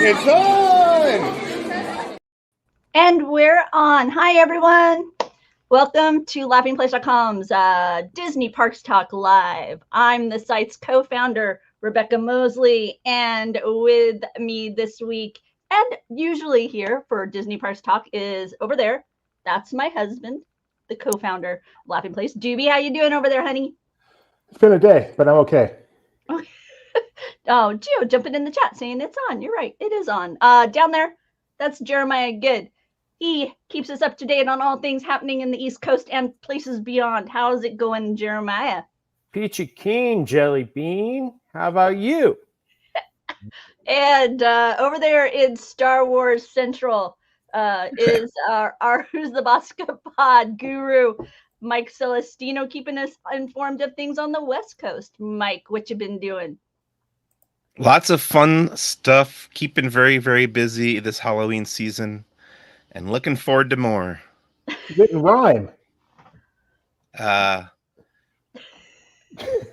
It's on! And we're on. Hi, everyone. Welcome to LaughingPlace.com's Disney Parks Talk Live. I'm the site's co-founder, Rebecca Mosley, and with me this week, and usually here for Disney Parks Talk, is over there. That's my husband, the co-founder of Laughing Place. Doobie, how you doing over there, honey? It's been a day, but I'm okay. Okay. Oh, Gio jumping in the chat saying it's on. You're right. It is on. Down there, that's Jeremiah Good. He keeps us up to date on all things happening in the East Coast and places beyond. How's it going, Jeremiah? Peachy Keen, Jelly Bean. How about you? And over there in Star Wars Central is our Who's the Baskett Pod guru, Mike Celestino, keeping us informed of things on the West Coast. Mike, what you been doing? Lots of fun stuff. Keeping very, very busy this Halloween season. And looking forward to more. You didn't rhyme.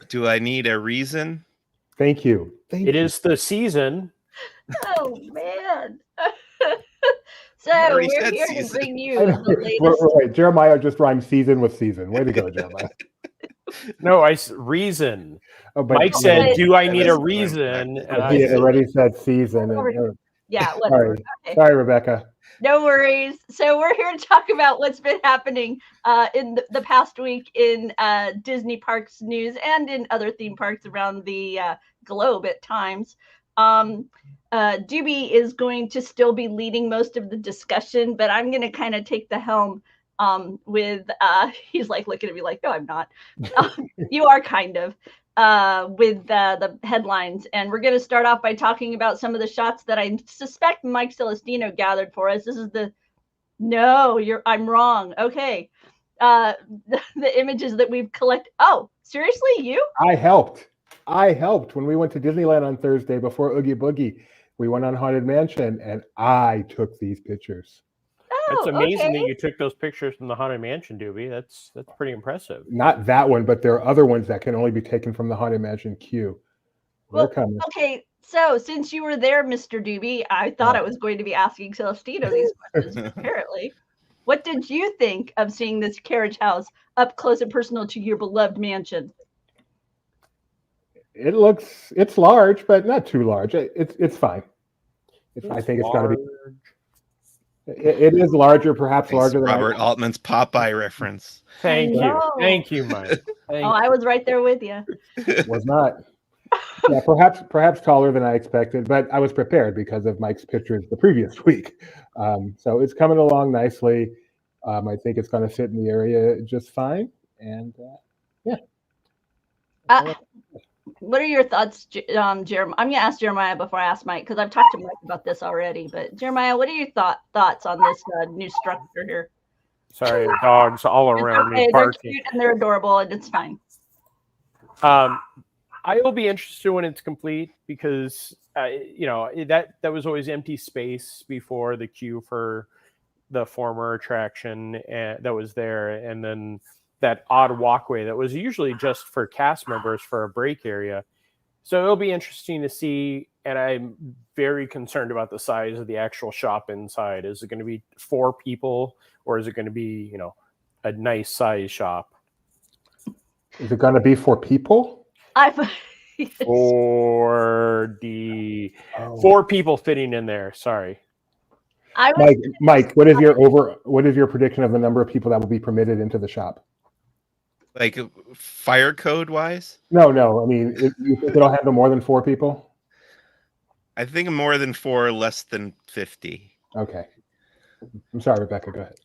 Do I need a reason? Thank you. It is the season. Oh, man. So we're here to bring you the latest. Right. Jeremiah just rhymed season with season. Way to go, Jeremiah. No, reason. Oh, but Mike said, do I need a reason? And he already said season. Yeah, whatever. Sorry, Rebecca. No worries. So we're here to talk about what's been happening in the past week in Disney parks news and in other theme parks around the globe at times. Doobie is going to still be leading most of the discussion, but I'm going to kind of take the helm with, he's like looking at me like, no, I'm not. You are kind of. With the headlines, and we're going to start off by talking about some of the shots that I suspect Mike Celestino gathered for us. This is I'm wrong. Okay. The images that we've collected. Oh, seriously, you? I helped when we went to Disneyland on Thursday before Oogie Boogie. We went on Haunted Mansion, and I took these pictures. That's amazing that you took those pictures from the Haunted Mansion, Doobie. That's pretty impressive. Not that one, but there are other ones that can only be taken from the Haunted Mansion queue. Okay, so since you were there, Mr. Doobie, I thought I was going to be asking Celestino these questions, apparently. What did you think of seeing this carriage house up close and personal to your beloved mansion? It's large, but not too large. It's fine. I think it's got to be. It is larger, perhaps larger than Robert Altman's Popeye reference. Thank you, Mike. I was right there with you. Was not. Yeah, perhaps taller than I expected, but I was prepared because of Mike's pictures the previous week. So it's coming along nicely. I think it's going to fit in the area just fine, and yeah. What are your thoughts, Jeremiah? I'm going to ask Jeremiah before I ask Mike, because I've talked to Mike about this already. But Jeremiah, what are your thoughts on this new structure here? Sorry, dogs all around me. They're cute and they're adorable, and it's fine. I will be interested when it's complete because that was always empty space before the queue for the former attraction that was there, and then that odd walkway that was usually just for cast members for a break area. So it'll be interesting to see, and I'm very concerned about the size of the actual shop inside. Is it going to be 4 people, or is it going to be, a nice size shop? Is it going to be for people? For the 4 people fitting in there. Sorry. Mike, what is your prediction of the number of people that will be permitted into the shop? Like fire code wise? No. I mean, you think it'll handle more than 4 people? I think more than 4, less than 50. Okay. I'm sorry, Rebecca. Go ahead.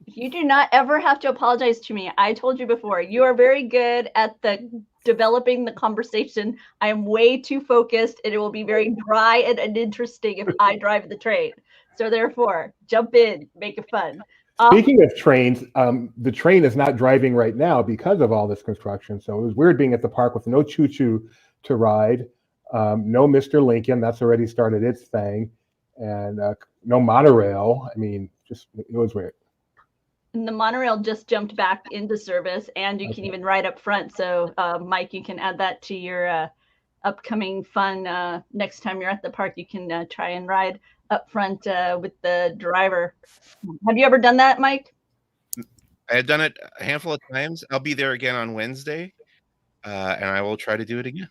You do not ever have to apologize to me. I told you before, you are very good at developing the conversation. I am way too focused, and it will be very dry and uninteresting if I drive the train. So therefore, jump in, make it fun. Speaking of trains, the train is not driving right now because of all this construction. So it was weird being at the park with no choo-choo to ride, no Mr. Lincoln, that's already started its thing, and no monorail. I mean, it was weird. And the monorail just jumped back into service, and you can even ride up front. So, Mike, you can add that to your upcoming fun. Next time you're at the park, you can try and ride up front with the driver. Have you ever done that, Mike? I have done it a handful of times. I'll be there again on Wednesday, and I will try to do it again.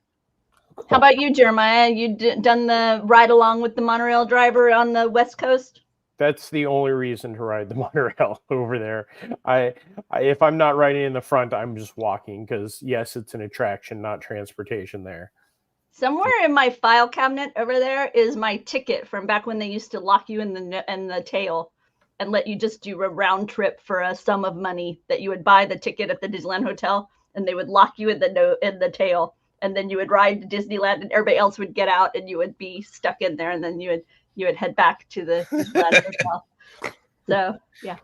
How about you, Jeremiah? You done the ride along with the monorail driver on the West Coast? That's the only reason to ride the monorail over there. If I'm not riding in the front, I'm just walking because yes, it's an attraction, not transportation there. Somewhere in my file cabinet over there is my ticket from back when they used to lock you in the tail and let you just do a round trip for a sum of money that you would buy the ticket at the Disneyland Hotel, and they would lock you in the tail, and then you would ride to Disneyland, and everybody else would get out, and you would be stuck in there, and then you would head back to the Disneyland Hotel. So yeah,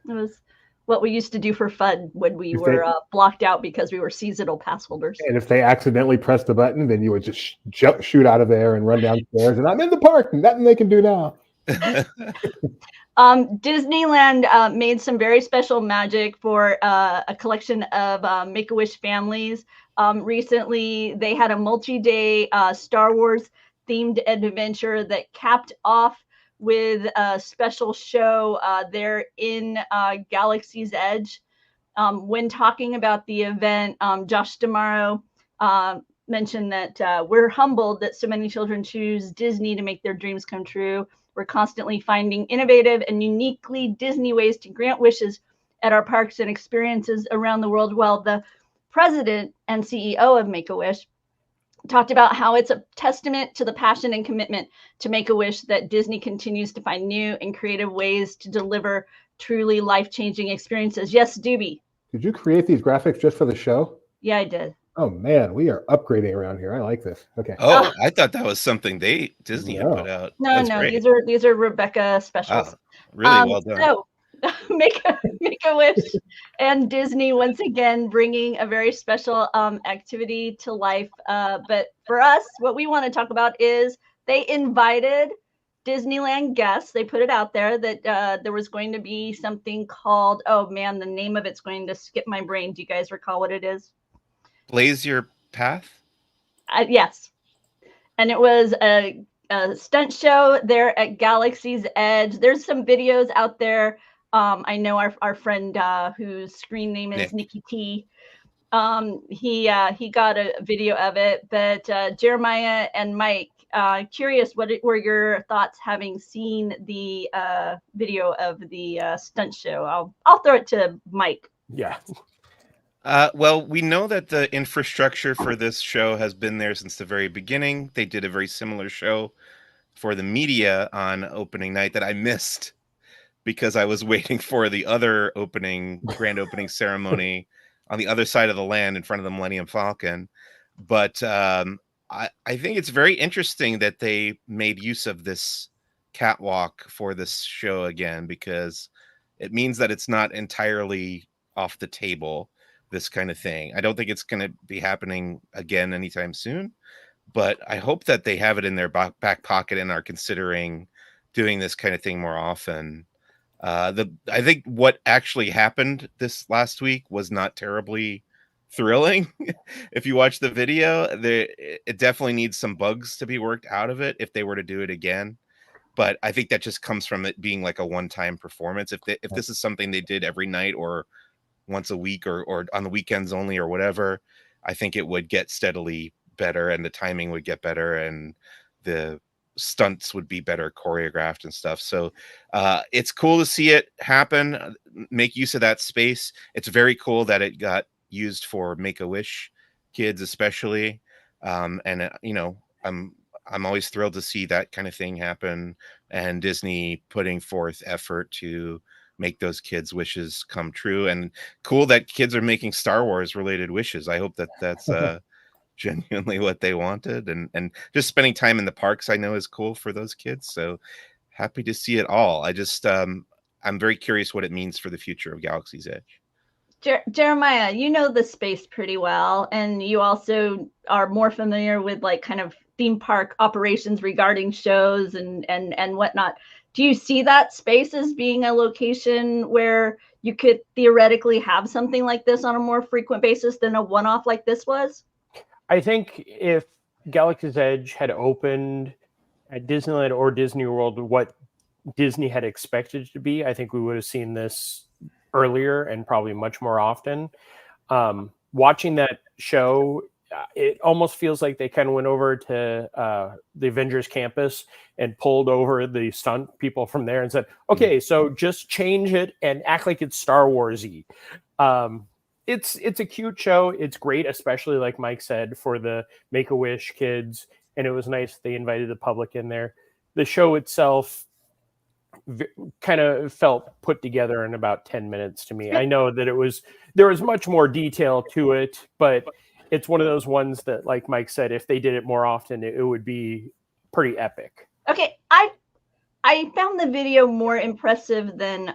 it was what we used to do for fun when we were blocked out because we were seasonal pass holders. And if they accidentally pressed the button, then you would just shoot out of there and run downstairs, and I'm in the park, and nothing they can do now. Disneyland made some very special magic for a collection of Make-A-Wish families. Recently, they had a multi-day Star Wars themed adventure that capped off with a special show there in Galaxy's Edge. When talking about the event, Josh D'Amaro mentioned that we're humbled that so many children choose Disney to make their dreams come true. We're constantly finding innovative and uniquely Disney ways to grant wishes at our parks and experiences around the world. Well, the president and CEO of Make-A-Wish talked about how it's a testament to the passion and commitment to Make-A-Wish that Disney continues to find new and creative ways to deliver truly life-changing experiences. Yes, Doobie. Did you create these graphics just for the show? Yeah, I did. Oh man, we are upgrading around here. I like this. Okay. Oh, I thought that was something Disney had put out. No, Great. these are Rebecca specials. Oh, really well done. So Make-A-Wish and Disney once again bringing a very special activity to life. But for us, what we want to talk about is they invited Disneyland guests. They put it out there that there was going to be something called, oh man, the name of it's going to skip my brain. Do you guys recall what it is? Blaze Your Path? Yes. And it was a stunt show there at Galaxy's Edge. There's some videos out there. I know our friend whose screen name is Nikki T. He got a video of it. But Jeremiah and Mike, curious, what were your thoughts having seen the video of the stunt show? I'll throw it to Mike. Yeah. Well, we know that the infrastructure for this show has been there since the very beginning. They did a very similar show for the media on opening night that I missed because I was waiting for the other grand opening ceremony on the other side of the land in front of the Millennium Falcon. But I think it's very interesting that they made use of this catwalk for this show again, because it means that it's not entirely off the table, this kind of thing. I don't think it's going to be happening again anytime soon, but I hope that they have it in their back pocket and are considering doing this kind of thing more often. I think what actually happened this last week was not terribly thrilling. If you watch the video, it definitely needs some bugs to be worked out of it if they were to do it again. But I think that just comes from it being like a one-time performance. If this is something they did every night or once a week or on the weekends only or whatever, I think it would get steadily better and the timing would get better and the stunts would be better choreographed and stuff. So it's cool to see it happen, make use of that space. It's very cool that it got used for Make-A-Wish kids especially. And you know, I'm always thrilled to see that kind of thing happen and Disney putting forth effort to make those kids' wishes come true. And cool that kids are making Star Wars related wishes. I hope that that's genuinely what they wanted. And just spending time in the parks, I know, is cool for those kids. So happy to see it all. I just I'm very curious what it means for the future of Galaxy's Edge. Jeremiah, you know the space pretty well, and you also are more familiar with like kind of theme park operations regarding shows and whatnot. Do you see that space as being a location where you could theoretically have something like this on a more frequent basis than a one-off like this was? I think if Galaxy's Edge had opened at Disneyland or Disney World what Disney had expected it to be, I think we would have seen this earlier and probably much more often. Watching that show, it almost feels like they kind of went over to the Avengers campus and pulled over the stunt people from there and said, okay, so just change it and act like it's Star Wars-y. It's a cute show. It's great, especially like Mike said, for the Make-A-Wish kids. And it was nice they invited the public in there. The show itself kind of felt put together in about 10 minutes to me. I know that there was much more detail to it, but it's one of those ones that, like Mike said, if they did it more often, it would be pretty epic. Okay, I found the video more impressive than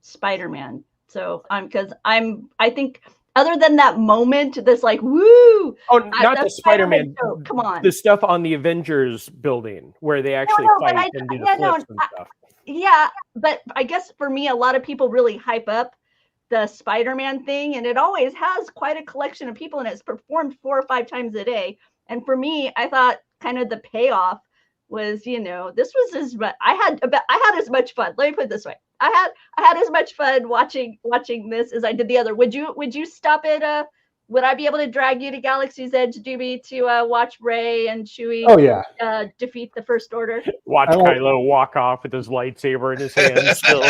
Spider-Man. So because I think other than that moment, this like woo. Oh, not the Spider-Man. Come on, the stuff on the Avengers building where they actually fight and do the flips and stuff. Yeah, but I guess for me, a lot of people really hype up the Spider-Man thing, and it always has quite a collection of people, and it's performed 4 or 5 times a day. And for me, I thought kind of the payoff was, this was I had as much fun. Let me put it this way: I had as much fun watching this as I did the other. Would you stop at would I be able to drag you to Galaxy's Edge, Doobie, to watch Rey and Chewie? Oh yeah. Defeat the First Order. Watch Kylo walk off with his lightsaber in his hand still.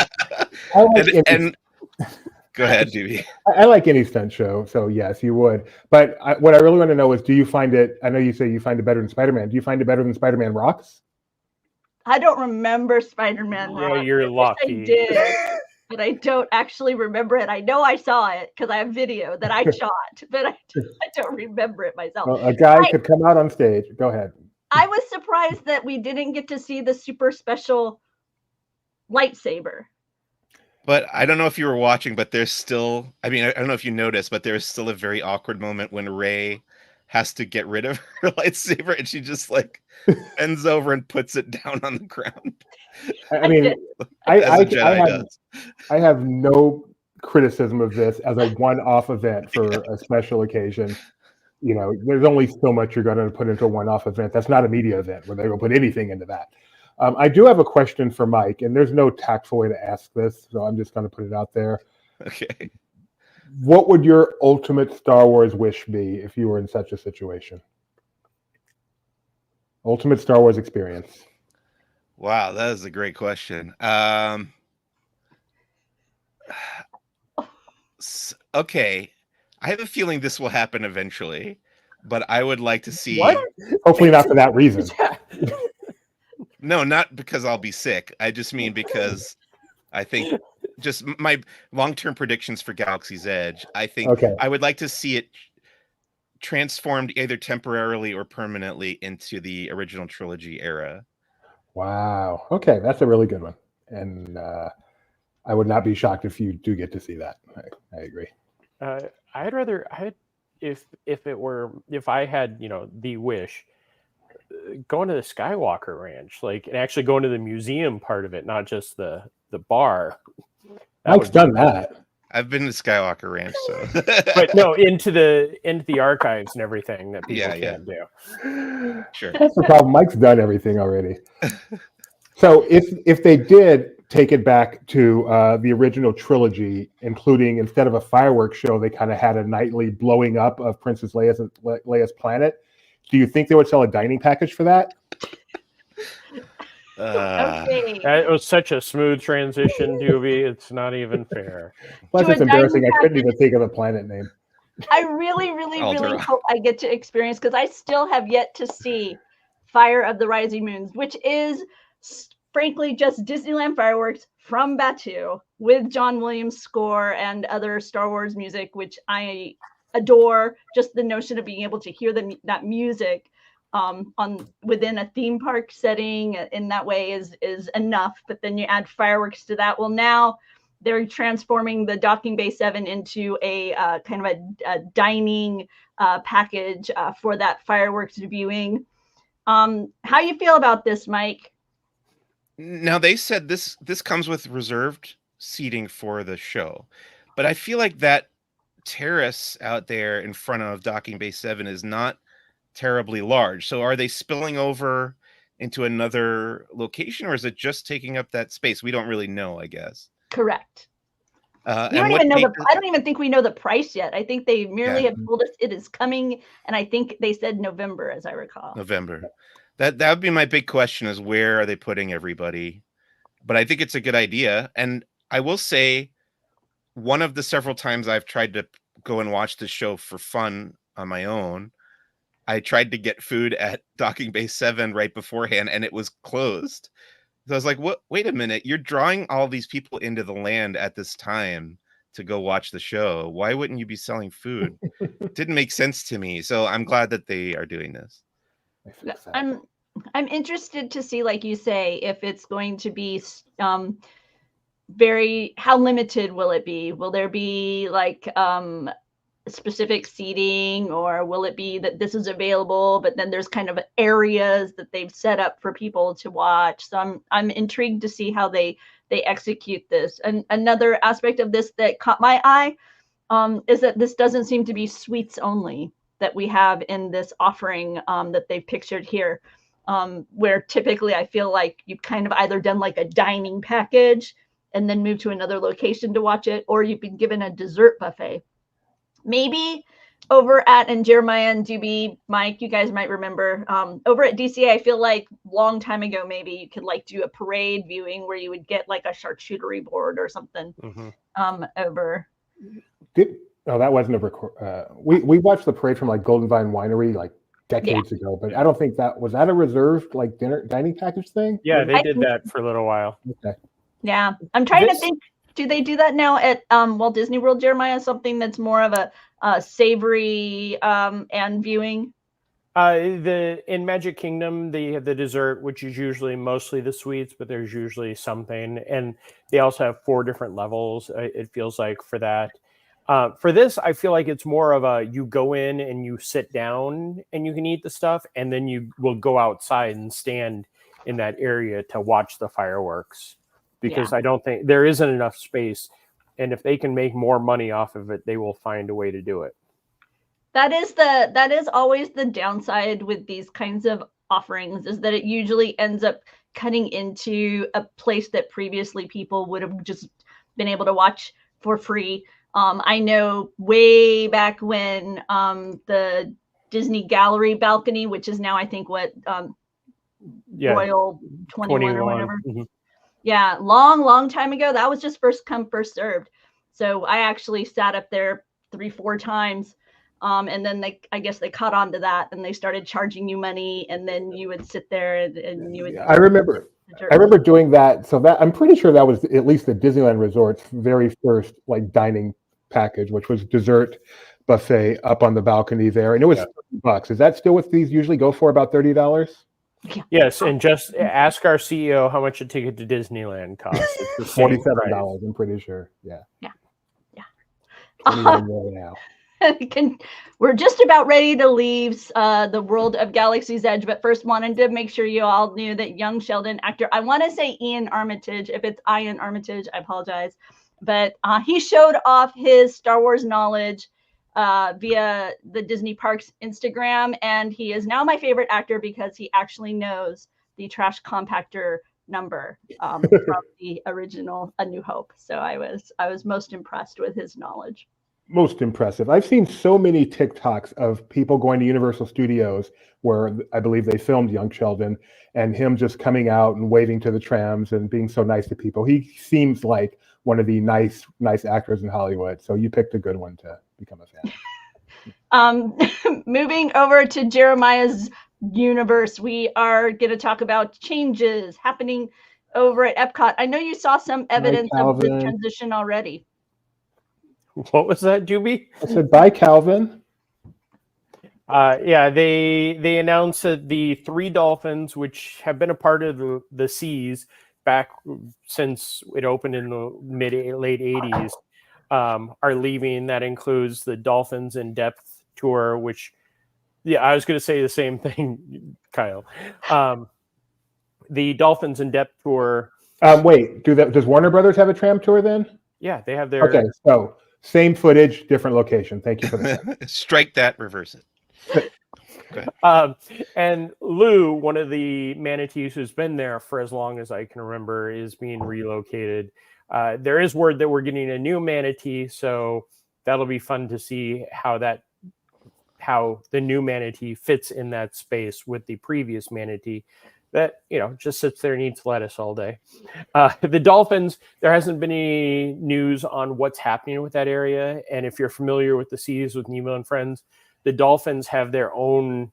Go ahead, Doobie. I like any stunt show, so yes, you would. But what I really want to know is, do you find it? I know you say you find it better than Spider-Man. Do you find it better than Spider-Man Rocks? I don't remember Spider-Man Rocks. Yeah, you're lucky. I did. But I don't actually remember it. I know I saw it because I have video that I shot, but I don't remember it myself. Well, a guy could come out on stage. Go ahead. I was surprised that we didn't get to see the super special lightsaber. But I don't know if you were watching, but there's still, I don't know if you noticed, but there's still a very awkward moment when Rey has to get rid of her lightsaber and she just like bends over and puts it down on the ground. I have no criticism of this as a one-off event for a special occasion. There's only so much you're going to put into a one-off event. That's not a media event where they're going to put anything into that. I do have a question for Mike, and there's no tactful way to ask this, so I'm just going to put it out there. Okay. What would your ultimate Star Wars wish be if you were in such a situation? Ultimate Star Wars experience. Wow, that is a great question. Okay, I have a feeling this will happen eventually, but I would like to see. What? Hopefully not for that reason. No, not because I'll be sick. I just mean because I think just my long-term predictions for Galaxy's Edge. I think I would like to see it transformed either temporarily or permanently into the original trilogy era. Wow. Okay, that's a really good one. And I would not be shocked if you do get to see that. I agree. If I had, the wish, going to the Skywalker Ranch, and actually going to the museum part of it, not just the bar. Mike's done that. I've been to Skywalker Ranch, so. But no, into the archives and everything that people can't do. Sure. That's the problem. Mike's done everything already. So if they did take it back to the original trilogy, including instead of a fireworks show, they kind of had a nightly blowing up of Princess Leia's planet. Do you think they would sell a dining package for that? Okay. That was such a smooth transition, Doobie. It's not even fair. Plus, it's embarrassing. I couldn't even think of a planet name. I really, really, really hope I get to experience, because I still have yet to see Fire of the Rising Moons, which is frankly just Disneyland fireworks from Batuu with John Williams' score and other Star Wars music, which I adore. Just the notion of being able to hear that music within a theme park setting in that way is enough. But then you add fireworks to that. Well, now they're transforming the Docking Bay 7 into a kind of a dining package for that fireworks viewing. How you feel about this, Mike? Now, they said this comes with reserved seating for the show, but I feel like that terrace out there in front of Docking Bay 7 is not terribly large. So are they spilling over into another location, or is it just taking up that space? We don't really know, I guess. Correct. We And don't what even know date I don't even think we know the price yet. I think they merely Yeah. have told us it is coming, and I think they said November, as I recall. November. That would be my big question, is where are they putting everybody? But I think it's a good idea. And I will say, one of the several times I've tried to go and watch the show for fun on my own, I tried to get food at Docking Bay 7 right beforehand, and it was closed. So I was like, "What? Wait a minute! You're drawing all these people into the land at this time to go watch the show. Why wouldn't you be selling food?" Didn't make sense to me. So I'm glad that they are doing this. I'm interested to see, like you say, if it's going to be how limited will it be? Will there be like specific seating, or will it be that this is available, but then there's kind of areas that they've set up for people to watch? So I'm intrigued to see how they execute this. And another aspect of this that caught my eye is that this doesn't seem to be suites only that we have in this offering that they've pictured here, where typically I feel like you've kind of either done like a dining package and then move to another location to watch it, or you've been given a dessert buffet. Maybe over at, and Jeremiah and Doobie, Mike, you guys might remember, over at DCA, I feel like long time ago, maybe you could like do a parade viewing where you would get like a charcuterie board or something over. That wasn't a record. We watched the parade from like Golden Vine Winery like decades ago, but I don't think was that a reserved like dining package thing? Yeah, they did that for a little while. Okay. Yeah, I'm trying to think. Do they do that now at Walt Disney World, Jeremiah? Something that's more of a savory and viewing? In Magic Kingdom, they have the dessert, which is usually mostly the sweets, but there's usually something. And they also have 4 different levels, it feels like, for that. For this, I feel like it's more of you go in and you sit down and you can eat the stuff, and then you will go outside and stand in that area to watch the fireworks. Because I don't think there isn't enough space, and if they can make more money off of it, they will find a way to do it. That is always the downside with these kinds of offerings, is that it usually ends up cutting into a place that previously people would have just been able to watch for free. I know way back when the Disney Gallery balcony, which is now I think what Royal 21 or whatever. Mm-hmm. Yeah, long time ago. That was just first come, first served. So I actually sat up there 3-4 times. And then I guess they caught on to that, and they started charging you money, and then you would sit there and you would. I remember doing that. So that I'm pretty sure that was at least the Disneyland Resort's very first like dining package, which was dessert buffet up on the balcony there, and it was $30. Is that still what these usually go for? About $30? Yes, and just ask our CEO how much a ticket to Disneyland costs. It's $47, I'm pretty sure. Yeah. 21 more now. We're just about ready to leave the world of Galaxy's Edge, but first wanted to make sure you all knew that young Sheldon actor, I want to say Ian Armitage. If it's Ian Armitage, I apologize. But he showed off his Star Wars knowledge via the Disney Parks Instagram, and he is now my favorite actor because he actually knows the trash compactor number from the original A New Hope. So I was most impressed with his knowledge. Most impressive. I've seen so many TikToks of people going to Universal Studios where I believe they filmed young Sheldon, and him just coming out and waving to the trams and being so nice to people. He seems like one of the nice actors in Hollywood. So you picked a good one to become a fan. Moving over to Jeremiah's universe, we are going to talk about changes happening over at EPCOT. I know you saw some evidence of the transition already. What was that, Doobie? I said, bye, Calvin. They announced that the 3 dolphins, which have been a part of the seas back since it opened in the late 80s, are leaving. That includes the Dolphins in Depth tour, which, I was going to say the same thing, Kyle. The Dolphins in Depth tour. Wait, does Warner Brothers have a tram tour then? Yeah, they have their. Okay, so same footage, different location. Thank you for that. Strike that, reverse it. And Lou, one of the manatees who's been there for as long as I can remember, is being relocated. There is word that we're getting a new manatee, so that'll be fun to see how the new manatee fits in that space with the previous manatee that, just sits there and eats lettuce all day. The dolphins, there hasn't been any news on what's happening with that area. And if you're familiar with the Seas with Nemo and Friends, the dolphins have their own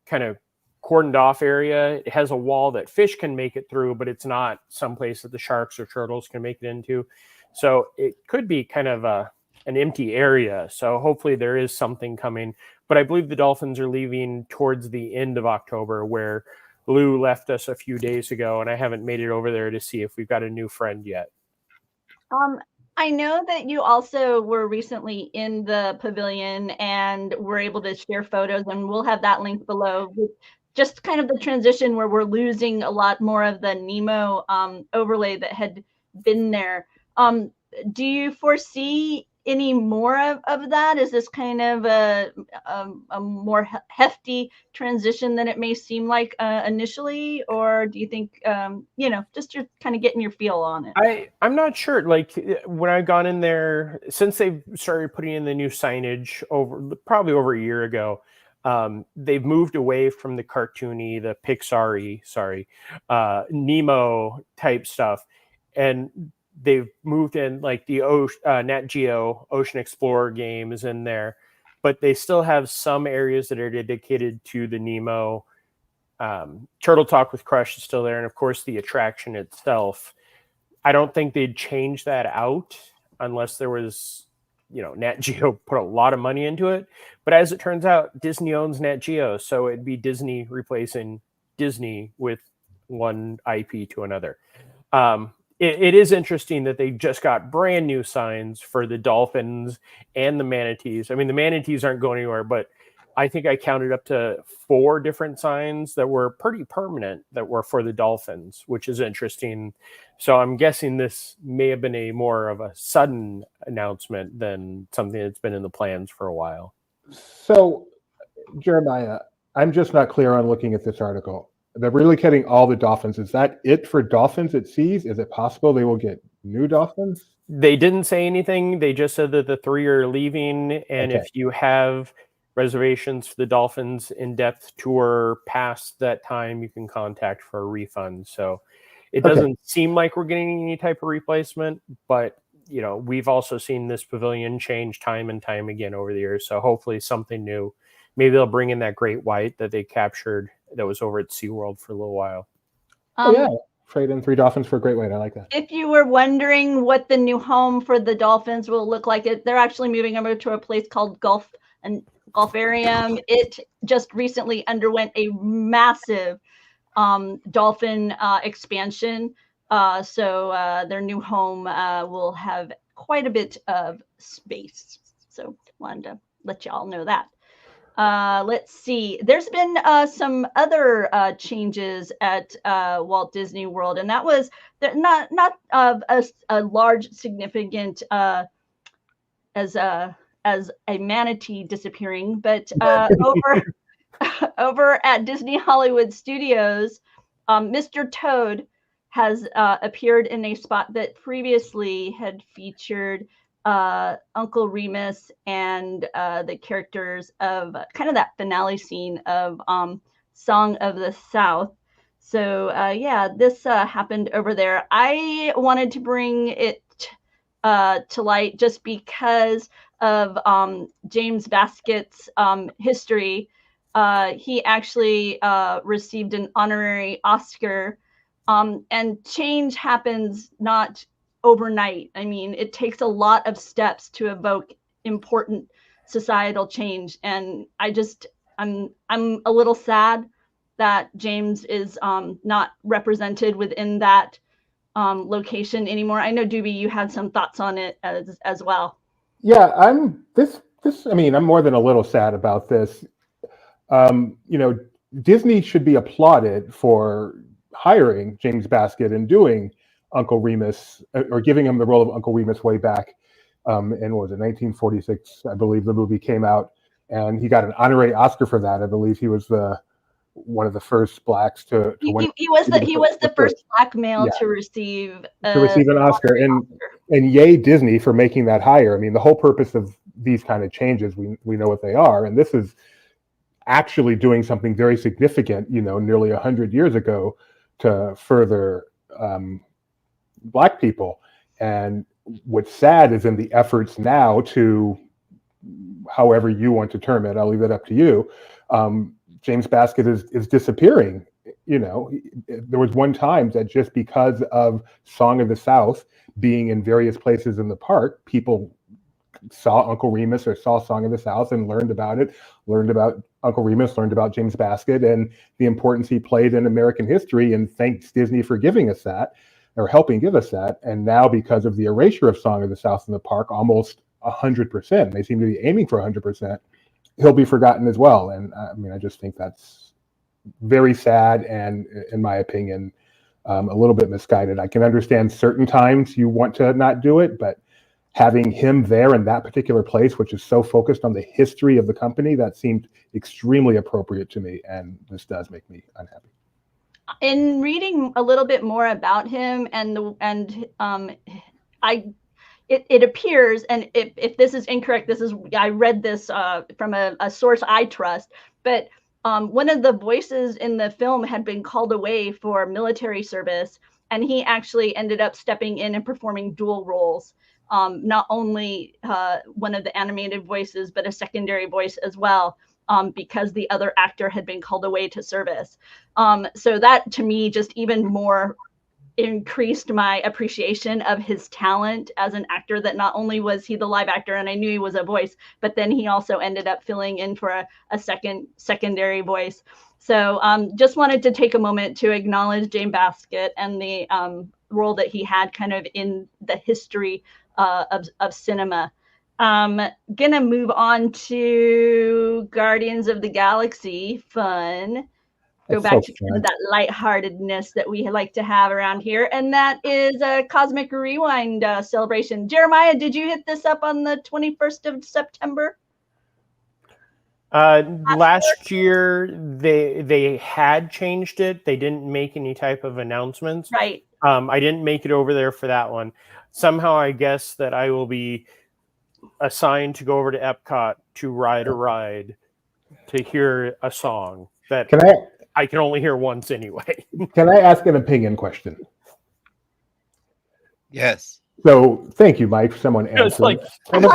kind of cordoned off area. It has a wall that fish can make it through, but it's not someplace that the sharks or turtles can make it into. So it could be kind of an empty area. So hopefully there is something coming. But I believe the dolphins are leaving towards the end of October, where Lou left us a few days ago, and I haven't made it over there to see if we've got a new friend yet. I know that you also were recently in the pavilion and were able to share photos, and we'll have that link below. Just kind of the transition where we're losing a lot more of the Nemo overlay that had been there. Do you foresee any more of that? Is this kind of a more hefty transition than it may seem like initially, or do you think just you're kind of getting your feel on it? I'm not sure. Like, when I've gone in there, since they've started putting in the new signage probably over a year ago, they've moved away from the cartoony, the Pixar-y, Nemo type stuff, and they've moved in like the Nat Geo Ocean Explorer game is in there, but they still have some areas that are dedicated to the Nemo. Turtle Talk with Crush is still there, and of course the attraction itself. I don't think they'd change that out unless there was, Nat Geo put a lot of money into it. But as it turns out, Disney owns Nat Geo, so it'd be Disney replacing Disney with one IP to another. It is interesting that they just got brand new signs for the dolphins and the manatees. I mean, the manatees aren't going anywhere, but I think I counted up to 4 different signs that were pretty permanent that were for the dolphins, which is interesting. So I'm guessing this may have been more of a sudden announcement than something that's been in the plans for a while. So, Jeremiah, I'm just not clear on looking at this article. They're relocating all the dolphins. Is that it for dolphins at seas? Is it possible they will get new dolphins? They didn't say anything. They just said that the 3 are leaving. And if you have reservations for the Dolphins in-depth tour past that time, you can contact for a refund. So it doesn't seem like we're getting any type of replacement, but we've also seen this pavilion change time and time again over the years. So hopefully something new. Maybe they'll bring in that great white that they captured that was over at SeaWorld for a little while. Trade in 3 dolphins for a great white. I like that. If you were wondering what the new home for the dolphins will look like, they're actually moving over to a place called Golfarium. It just recently underwent a massive dolphin expansion. So their new home will have quite a bit of space. So wanted to let y'all know that. Let's see. There's been some other changes at Walt Disney World, and that was not of a large significant as a manatee disappearing, but over at Disney Hollywood Studios, Mr. Toad has appeared in a spot that previously had featured Uncle Remus and the characters of kind of that finale scene of Song of the South. So this happened over there. I wanted to bring it to light just because of James Baskett's history. He actually received an honorary Oscar, and change happens not overnight. I mean, it takes a lot of steps to evoke important societal change, and I'm a little sad that James is not represented within that location anymore. I know, Doobie, you had some thoughts on it as well. Yeah, I'm more than a little sad about this. Disney should be applauded for hiring James Baskett and doing Uncle Remus, or giving him the role of Uncle Remus way back in, what was it, 1946, I believe the movie came out. and he got an honorary Oscar for that. I believe he was one of the first blacks to win. He was the first black male to receive an Oscar, and yay Disney for making that hire. I mean, the whole purpose of these kind of changes, we know what they are, and this is actually doing something very significant, nearly 100 years ago to further Black people. And what's sad is in the efforts now to, however you want to term it, I'll leave it up to you, James Baskett is disappearing. There was one time that just because of Song of the South being in various places in the park, people saw Uncle Remus or saw Song of the South and learned about it, learned about Uncle Remus, learned about James Baskett and the importance he played in American history. And thanks Disney for giving us that, or helping give us that. And now because of the erasure of Song of the South in the park, almost 100%, they seem to be aiming for 100%, he'll be forgotten as well. And I mean, I just think that's very sad and, in my opinion, a little bit misguided. I can understand certain times you want to not do it, but having him there in that particular place, which is so focused on the history of the company, that seemed extremely appropriate to me, and this does make me unhappy. In reading a little bit more about him, it appears, and if this is incorrect, I read this from a source I trust, but one of the voices in the film had been called away for military service, and he actually ended up stepping in and performing dual roles. Not only one of the animated voices, but a secondary voice as well, because the other actor had been called away to service. So that, to me, just even more increased my appreciation of his talent as an actor, that not only was he the live actor and I knew he was a voice, but then he also ended up filling in for a secondary voice. So just wanted to take a moment to acknowledge James Baskett and the role that he had kind of in the history of cinema. Gonna move on to Guardians of the Galaxy fun. Go back to kind of that lightheartedness that we like to have around here, and that is a Cosmic Rewind celebration. Jeremiah, did you hit this up on the 21st of September? Last year they had changed it. They didn't make any type of announcements. Right. I didn't make it over there for that one. Somehow I guess that I will be assigned to go over to EPCOT to ride a ride to hear a song that I can only hear once anyway. Can I ask an opinion question? Yes. So thank you, Mike, for someone answering. It was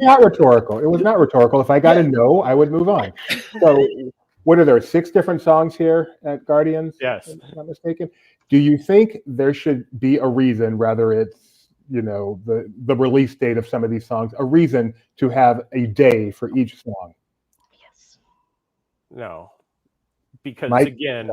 not rhetorical. It was not rhetorical. If I got a no, I would move on. So what are there, 6 different songs here at Guardians? Yes. If I'm not mistaken. Do you think there should be a reason, whether it's the release date of some of these songs, a reason to have a day for each song? Yes. No. Because Mike, again,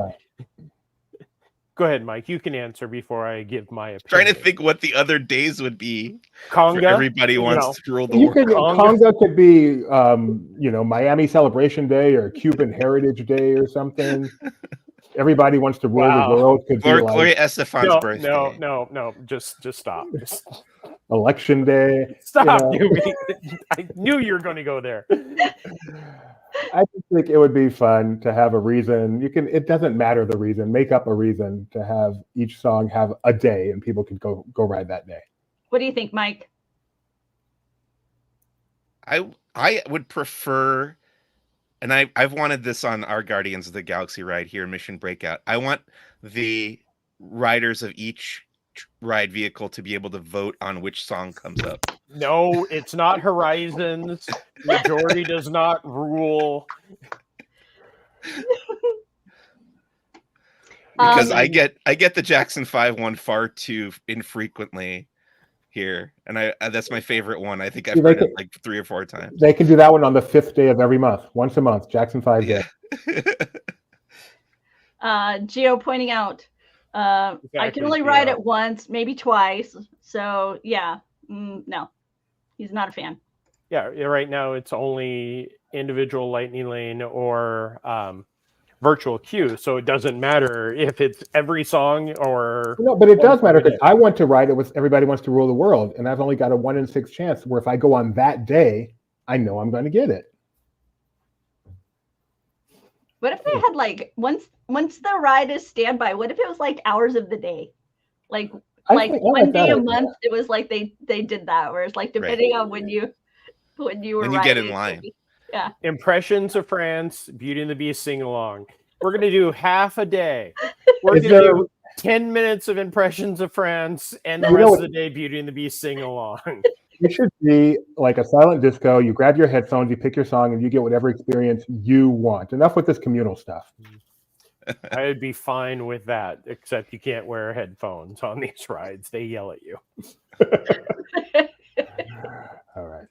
go ahead, Mike. You can answer before I give my opinion. Trying to think what the other days would be. Conga. Everybody wants to rule the world. Conga could be, Miami Celebration Day or Cuban Heritage Day or something. Everybody wants to rule the world. Could be Gloria Estefan's birthday. No. Just stop. Election Day. Stop, Doobie. I knew you were going to go there. I just think it would be fun to have a reason. It doesn't matter the reason. Make up a reason to have each song have a day, and people can go ride that day. What do you think, Mike? I would prefer, and I've wanted this on our Guardians of the Galaxy ride here, Mission Breakout. I want the riders of each ride vehicle to be able to vote on which song comes up. No, it's not Horizons. Majority does not rule. Because I get the Jackson 5 one far too infrequently here, and that's my favorite one. I think I've heard it like 3 or 4 times. They can do that one on the 5th day of every month, once a month. Jackson 5 day. Gio pointing out, exactly, I can only ride it once, maybe twice. So yeah, no, he's not a fan. Yeah, right now it's only individual lightning lane or virtual queue, so it doesn't matter if it's every song or. No, but it does matter because I want to ride it with Everybody Wants to Rule the World, and I've only got a 1 in 6 chance. Where if I go on that day, I know I'm going to get it. What if they had like once the ride is standby? What if it was like hours of the day, like one day a month? It was like they did that, where it's like depending on when you were when you riding, get in line. Yeah. Impressions of France, Beauty and the Beast sing along. We're gonna do half a day. We're gonna do 10 minutes of Impressions of France, and the rest of the day Beauty and the Beast sing along. It should be like a silent disco. You grab your headphones, you pick your song, and you get whatever experience you want. Enough with this communal stuff. I'd be fine with that, except you can't wear headphones on these rides. They yell at you. All right.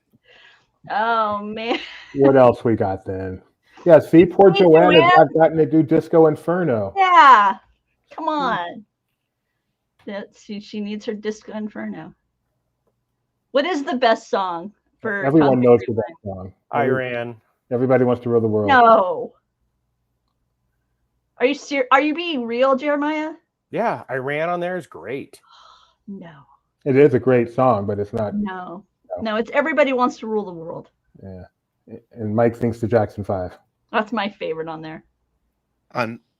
Oh man. What else we got then? Yeah, see, poor Joanna's not gotten to do Disco Inferno. Yeah. Come on. She needs her Disco Inferno. What is the best song for everyone knows the best song? Iran. Everybody wants to rule the world. No. Are you serious? Are you being real, Jeremiah? Yeah, Iran on there is great. No. It is a great song, but it's not. No, it's Everybody Wants to Rule the World. Yeah. And Mike thinks the Jackson 5. That's my favorite on there.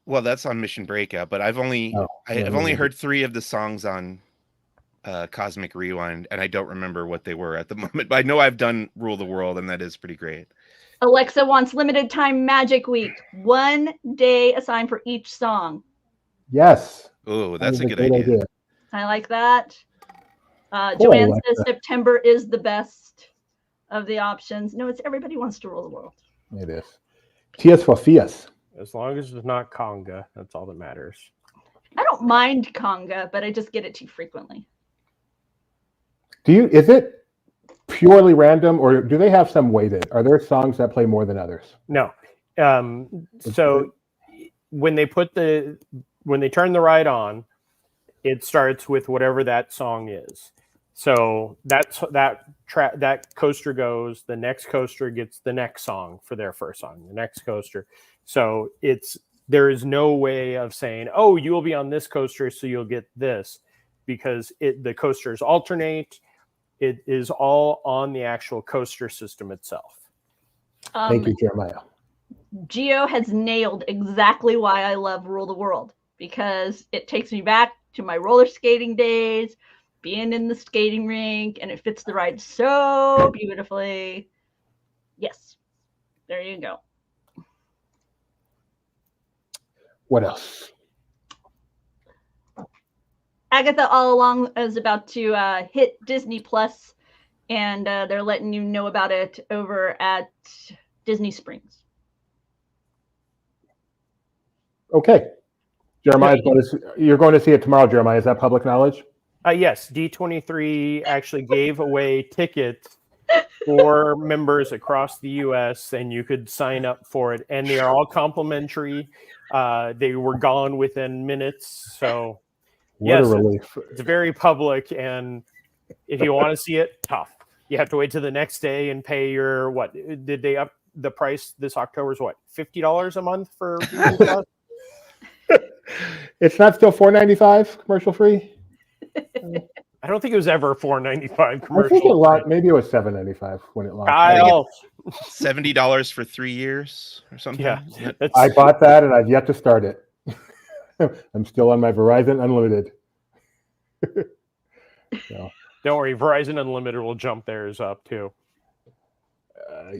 Well, that's on Mission Breakout, but I've only heard 3 of the songs on Cosmic Rewind, and I don't remember what they were at the moment, but I know I've done Rule the World, and that is pretty great. Alexa wants limited time Magic Week. 1 day assigned for each song. Yes. Oh, that's a good idea. I like that. Joanne says September is the best of the options. No, it's Everybody Wants to Rule the World. It is. Tears for Fears. As long as it's not conga, that's all that matters. I don't mind conga, but I just get it too frequently. Is it purely random, or do they have some weighted? Are there songs that play more than others? No. So when they turn the ride on, it starts with whatever that song is. So that coaster goes, the next coaster gets the next song for their first song, the next coaster. So there is no way of saying, oh, you will be on this coaster, so you'll get this, because the coasters alternate. It is all on the actual coaster system itself. Thank you, Jeremiah. Gio has nailed exactly why I love Rule the World, because it takes me back to my roller skating days, being in the skating rink, and it fits the ride so beautifully. Yes, there you go. What else? Agatha all along is about to hit Disney Plus, and they're letting you know about it over at Disney Springs. Okay. Jeremiah, you're going to see it tomorrow, Jeremiah. Is that public knowledge? Yes. D23 actually gave away tickets for members across the U.S., and you could sign up for it. And they are all complimentary. They were gone within minutes. So, what a relief. It's very public. And if you want to see it, tough. You have to wait till the next day and pay your, what? Did they up the price this October? Is what, $50 a month for It's not still $4.95 commercial free? I don't think it was ever $4.95 commercial. I think maybe it was $7.95 when it launched. Kyle. $70 for 3 years or something. Yeah. I bought that and I've yet to start it. I'm still on my Verizon Unlimited. So. Don't worry, Verizon Unlimited will jump theirs up too.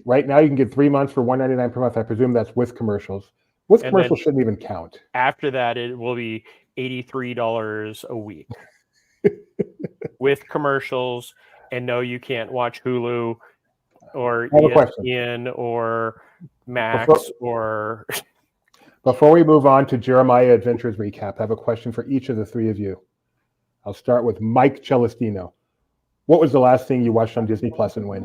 Right now you can get 3 months for $199 per month. I presume that's with commercials. With commercials shouldn't even count. After that, it will be $83 a week with commercials. And no, you can't watch Hulu or ESPN or Max or. Before we move on to Jeremiah Adventures recap, I have a question for each of the three of you. I'll start with Mike Celestino. What was the last thing you watched on Disney Plus and when?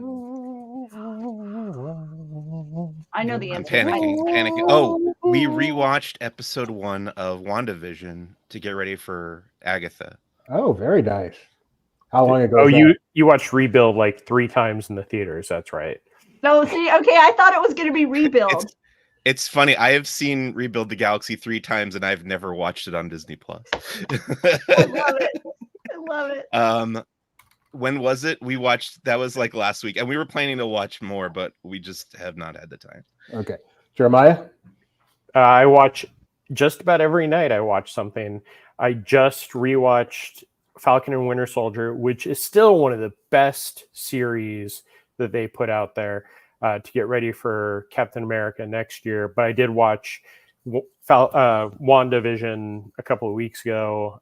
I know the answer. I'm panicking. Oh, we rewatched episode 1 of WandaVision to get ready for Agatha. Oh, very nice. How long ago? Oh, you watched Rebuild like 3 times in the theaters. That's right. No, see, okay, I thought it was going to be Rebuild. It's funny. I have seen Rebuild the Galaxy 3 times, and I've never watched it on Disney Plus. I love it. I love it. when was it? We watched, that was like last week, and we were planning to watch more, but we just have not had the time. Okay. Jeremiah? I watch just about every night. I watch something. I just rewatched Falcon and Winter Soldier, which is still one of the best series that they put out there to get ready for Captain America next year. But I did watch WandaVision a couple of weeks ago.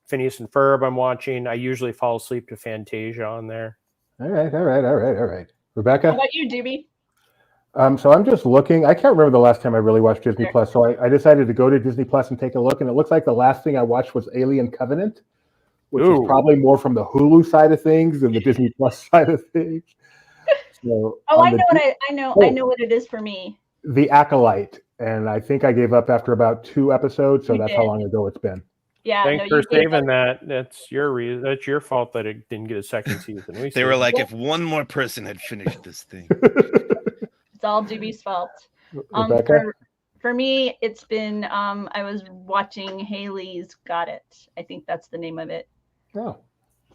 Phineas and Ferb I'm watching. I usually fall asleep to Fantasia on there. All right. Rebecca? How about you, Doobie? So I'm just looking. I can't remember the last time I really watched Disney Plus. So I decided to go to Disney Plus and take a look. And it looks like the last thing I watched was Alien Covenant, which is probably more from the Hulu side of things than the Disney Plus side of things. So I know what it is for me. The Acolyte, and I think I gave up after about 2 episodes. So that's how long ago it's been. Yeah, thanks for saving that. That's your reason. That's your fault that it didn't get a second season. They were like, if one more person had finished this thing. It's all Doobie's fault. For me, it's been I was watching Haley's Got It. I think that's the name of it. Oh.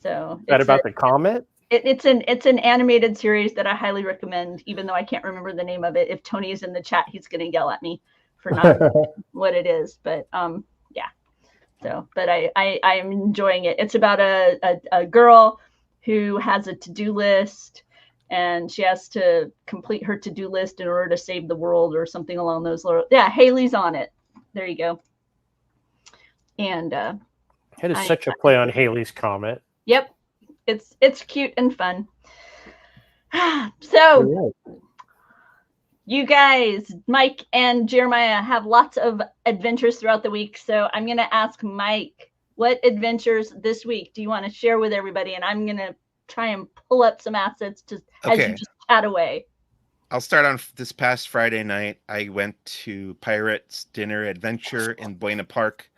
So is that about the comet? It's an animated series that I highly recommend, even though I can't remember the name of it. If Tony is in the chat, he's gonna yell at me for not what it is. But yeah. So but I'm enjoying it. It's about a girl who has a to-do list, and she has to complete her to-do list in order to save the world or something along those lines. Yeah, Haley's on it. There you go. And it is such a play on Haley's Comet. Yep. It's cute and fun. So you guys, Mike and Jeremiah, have lots of adventures throughout the week. So I'm going to ask Mike, what adventures this week do you want to share with everybody? And I'm going to try and pull up some assets as you just chat away. I'll start on this past Friday night. I went to Pirates Dinner Adventure in Buena Park,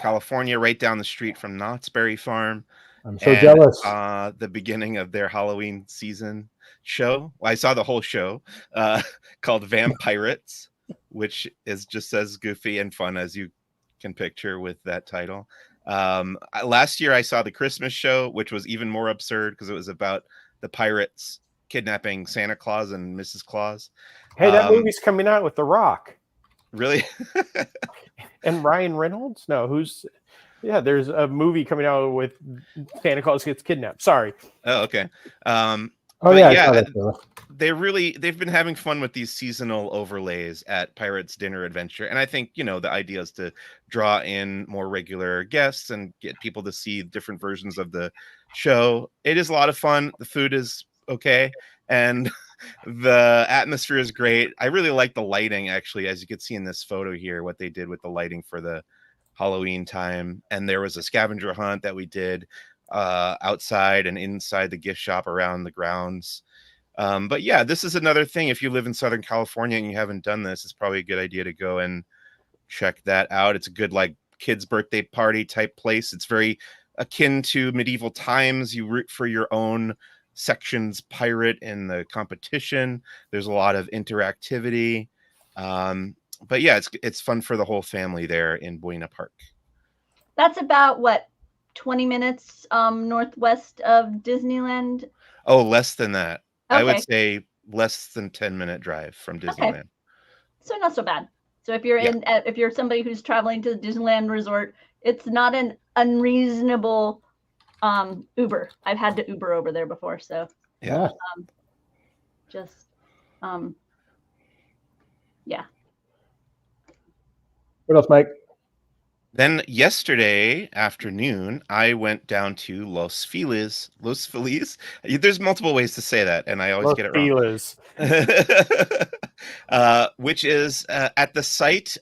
California, right down the street from Knott's Berry Farm. I'm so jealous. The beginning of their Halloween season show. Well, I saw the whole show called VamPirates, which is just as goofy and fun as you can picture with that title. Last year I saw the Christmas show, which was even more absurd because it was about the pirates kidnapping Santa Claus and Mrs. Claus. Hey, that movie's coming out with The Rock. Really? And Ryan Reynolds? No, there's a movie coming out with Santa Claus gets kidnapped. Sorry. Oh, okay. They've been having fun with these seasonal overlays at Pirates Dinner Adventure. And I think, the idea is to draw in more regular guests and get people to see different versions of the show. It is a lot of fun. The food is okay. And the atmosphere is great. I really like the lighting, actually, as you can see in this photo here, what they did with the lighting for the Halloween time. And there was a scavenger hunt that we did outside and inside the gift shop around the grounds. But yeah, this is another thing. If you live in Southern California and you haven't done this, it's probably a good idea to go and check that out. It's a good kids' birthday party type place. It's very akin to medieval times. You root for your own section's pirate in the competition. There's a lot of interactivity. But yeah, it's fun for the whole family there in Buena Park. That's about 20 minutes northwest of Disneyland? Oh, less than that. Okay. I would say less than 10-minute drive from Disneyland. Okay. So not so bad. So if you're if you're somebody who's traveling to the Disneyland Resort, it's not an unreasonable Uber. I've had to Uber over there before, so yeah. Yeah. What else, Mike? Then yesterday afternoon, I went down to Los Feliz. There's multiple ways to say that, and I always get it wrong. Which is at the site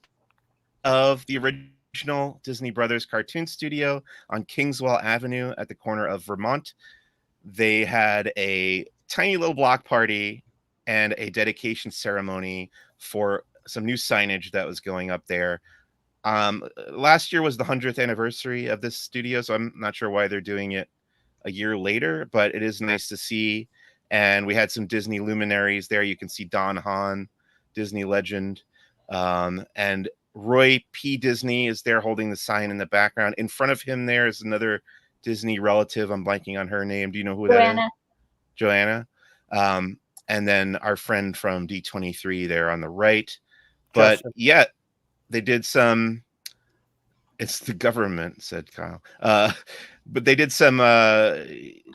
of the original Disney Brothers cartoon studio on Kingswell Avenue at the corner of Vermont. They had a tiny little block party and a dedication ceremony for some new signage that was going up there. Last year was the 100th anniversary of this studio, so I'm not sure why they're doing it a year later, but it is nice to see. And we had some Disney luminaries there. You can see Don Hahn, Disney legend, and Roy P. Disney is there holding the sign in the background. In front of him there is another Disney relative. I'm blanking on her name. Do you know who that is? Joanna. And then our friend from D23 there on the right. But Justin. yeah, they did some. It's the government, said Kyle. But they did some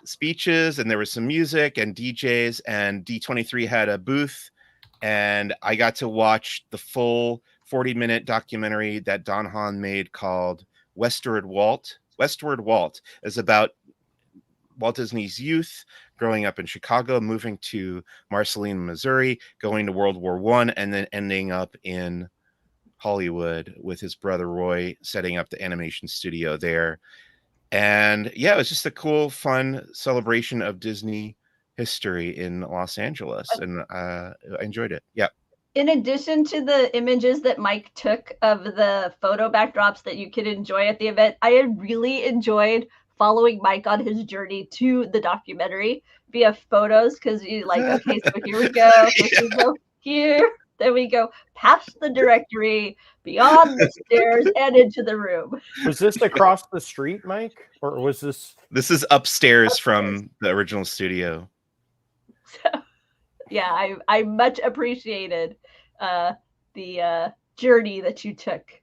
speeches, and there was some music and DJs, and D23 had a booth, and I got to watch the full 40-minute documentary that Don Hahn made called Westward Walt. Westward Walt is about Walt Disney's youth, growing up in Chicago, moving to Marceline, Missouri, going to World War I, and then ending up in Hollywood with his brother Roy, setting up the animation studio there. And yeah, it was just a cool, fun celebration of Disney history in Los Angeles, and I enjoyed it. Yeah. In addition to the images that Mike took of the photo backdrops that you could enjoy at the event, I had really enjoyed following Mike on his journey to the documentary via photos, because you like, okay, so here we go, we go here, then we go past the directory, beyond the stairs, and into the room. Was this across the street, Mike, or was this? This is upstairs from the original studio. So, yeah, I much appreciated the journey that you took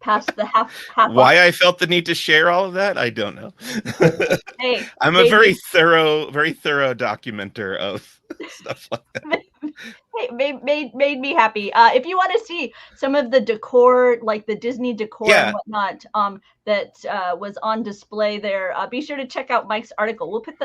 past the half. Why I felt the need to share all of that, I don't know. Hey, I'm a very thorough documenter of stuff like that. Hey, made me happy. If you want to see some of the decor, like the Disney decor and whatnot, that was on display there, be sure to check out Mike's article. We'll put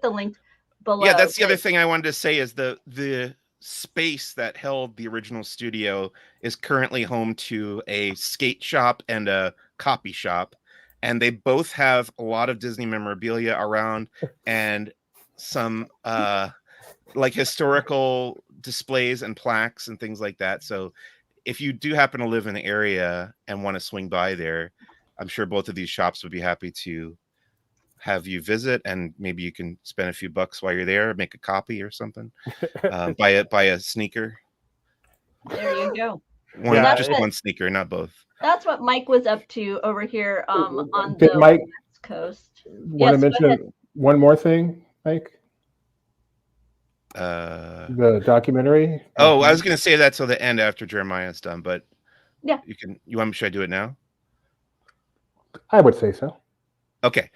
the link below. Yeah, that's the other thing I wanted to say is the space that held the original studio is currently home to a skate shop and a copy shop, and they both have a lot of Disney memorabilia around and some like historical displays and plaques and things like that. So if you do happen to live in the area and want to swing by there, I'm sure both of these shops would be happy to have you visit, and maybe you can spend a few bucks while you're there, make a copy or something, buy a sneaker. There you go. One sneaker, not both. That's what Mike was up to over here on the Mike, West Coast. Want to mention one more thing, Mike? The documentary. Oh, I was going to say that till the end after Jeremiah's done, but yeah, should I do it now? I would say so. Okay.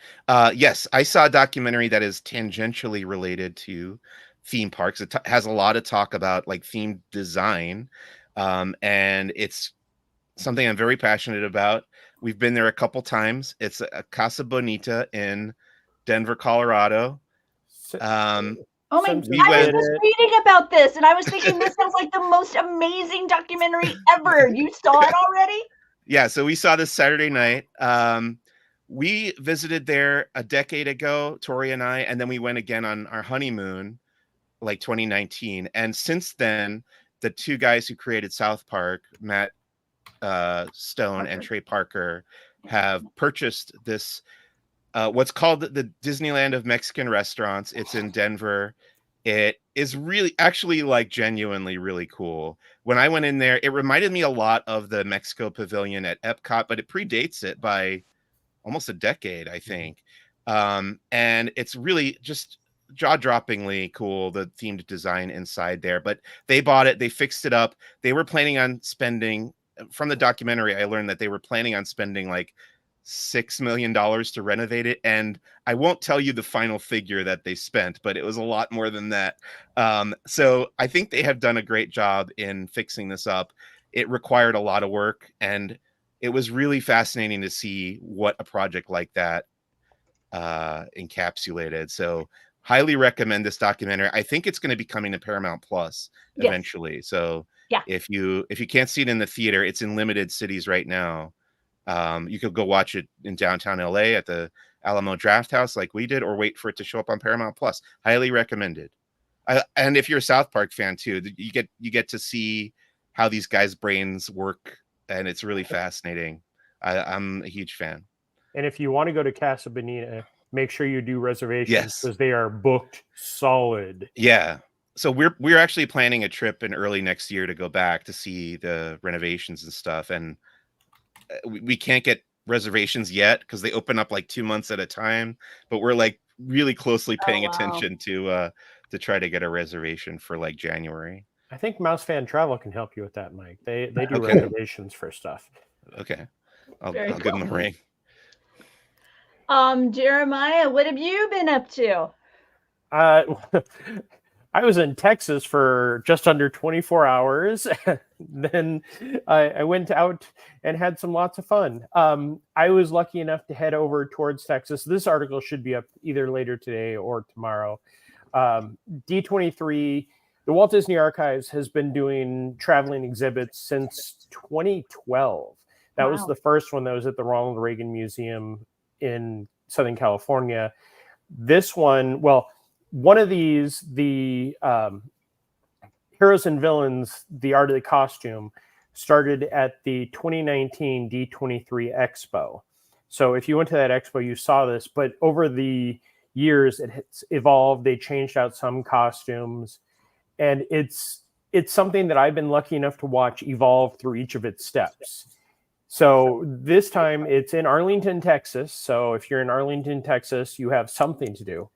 Yes, I saw a documentary that is tangentially related to theme parks. It has a lot of talk about like theme design, and it's something I'm very passionate about. We've been there a couple times. It's a Casa Bonita in Denver, Colorado. Oh my! I was just reading about this, and I was thinking this sounds like the most amazing documentary ever. You saw it already? Yeah. So we saw this Saturday night. We visited there a decade ago, Tori and I, and then we went again on our honeymoon, like 2019. And since then, the two guys who created South Park, Matt Stone and Trey Parker, have purchased this, what's called the Disneyland of Mexican restaurants. It's in Denver. It is really, actually, like genuinely really cool. When I went in there, it reminded me a lot of the Mexico Pavilion at EPCOT, but it predates it by almost a decade, I think. And it's really just jaw-droppingly cool, the themed design inside there. But they bought it, they fixed it up. They were planning on spending, from the documentary, I learned that they were planning on spending like $6 million to renovate it. And I won't tell you the final figure that they spent, but it was a lot more than that. So I think they have done a great job in fixing this up. It required a lot of work, and it was really fascinating to see what a project like that encapsulated. So highly recommend this documentary. I think it's going to be coming to Paramount Plus eventually. So if you can't see it in the theater, it's in limited cities right now. You could go watch it in downtown LA at the Alamo Draft House like we did, or wait for it to show up on Paramount Plus. Highly recommended. And if you're a South Park fan too, you get to see how these guys' brains work, and it's really fascinating. I'm a huge fan. And if you want to go to Casa Bonita, make sure you do reservations, because they are booked solid. Yeah. So we're actually planning a trip in early next year to go back to see the renovations and stuff, and we can't get reservations yet because they open up like 2 months at a time. But we're like really closely paying attention to try to get a reservation for like January. I think Mouse Fan Travel can help you with that, Mike. They do Okay. reservations for stuff. Okay, I'll Very give them a ring. Jeremiah, what have you been up to? I was in Texas for just under 24 hours. Then I went out and had lots of fun. I was lucky enough to head over towards Texas. This article should be up either later today or tomorrow. D23, the Walt Disney Archives, has been doing traveling exhibits since 2012. That was the first one that was at the Ronald Reagan Museum in Southern California. This one, well, one of these, the Heroes and Villains, the Art of the Costume, started at the 2019 D23 Expo. So if you went to that expo, you saw this, but over the years, it has evolved. They changed out some costumes, and it's something that I've been lucky enough to watch evolve through each of its steps. So this time it's in Arlington, Texas. So if you're in Arlington, Texas, you have something to do,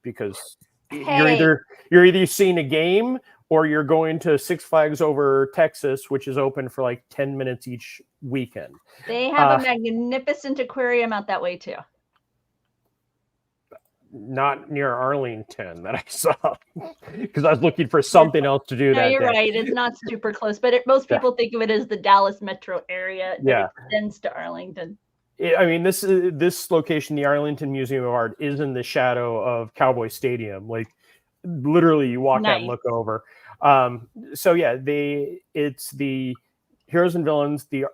because you're either seeing a game or you're going to Six Flags Over Texas, which is open for like 10 minutes each weekend. They have a magnificent aquarium out that way too. Not near Arlington that I saw, because I was looking for something else to do. No, you're right. It's not super close, but most people think of it as the Dallas metro area that extends to Arlington. I mean, this location, the Arlington Museum of Art, is in the shadow of Cowboy Stadium. Like, literally, you walk out and look over. So yeah, it's the Heroes and Villains, the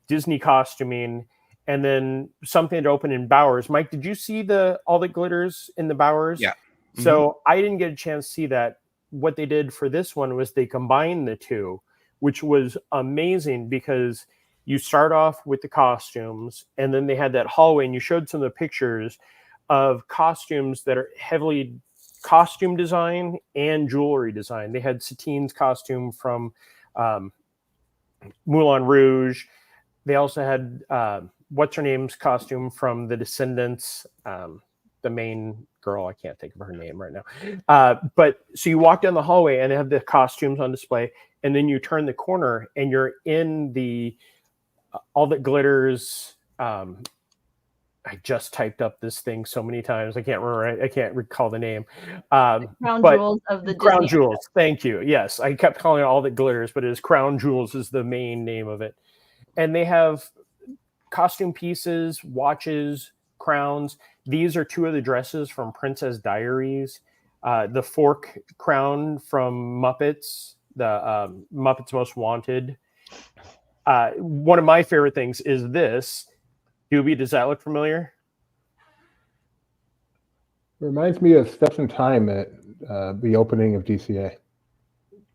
Disney costuming, and then something to open in Bowers. Mike, did you see all the glitters in the Bowers? Yeah. Mm-hmm. So I didn't get a chance to see that. What they did for this one was they combined the two, which was amazing, because you start off with the costumes, and then they had that hallway, and you showed some of the pictures of costumes that are heavily costume design and jewelry design. They had Satine's costume from Moulin Rouge. They also had what's her name's costume from The Descendants, the main girl. I can't think of her name right now. But so you walk down the hallway and they have the costumes on display, and then you turn the corner and you're in the All That Glitters. I just typed up this thing so many times I can't remember. I can't recall the name. Crown Jewels of the Crown Disney Jewels. Archives. Thank you. Yes, I kept calling it All That Glitters, but it is Crown Jewels is the main name of it. And they have costume pieces, watches, crowns. These are two of the dresses from Princess Diaries. The fork crown from Muppets, the Muppets Most Wanted. One of my favorite things is this. Doobie, does that look familiar? Reminds me of Steps in Time at the opening of DCA.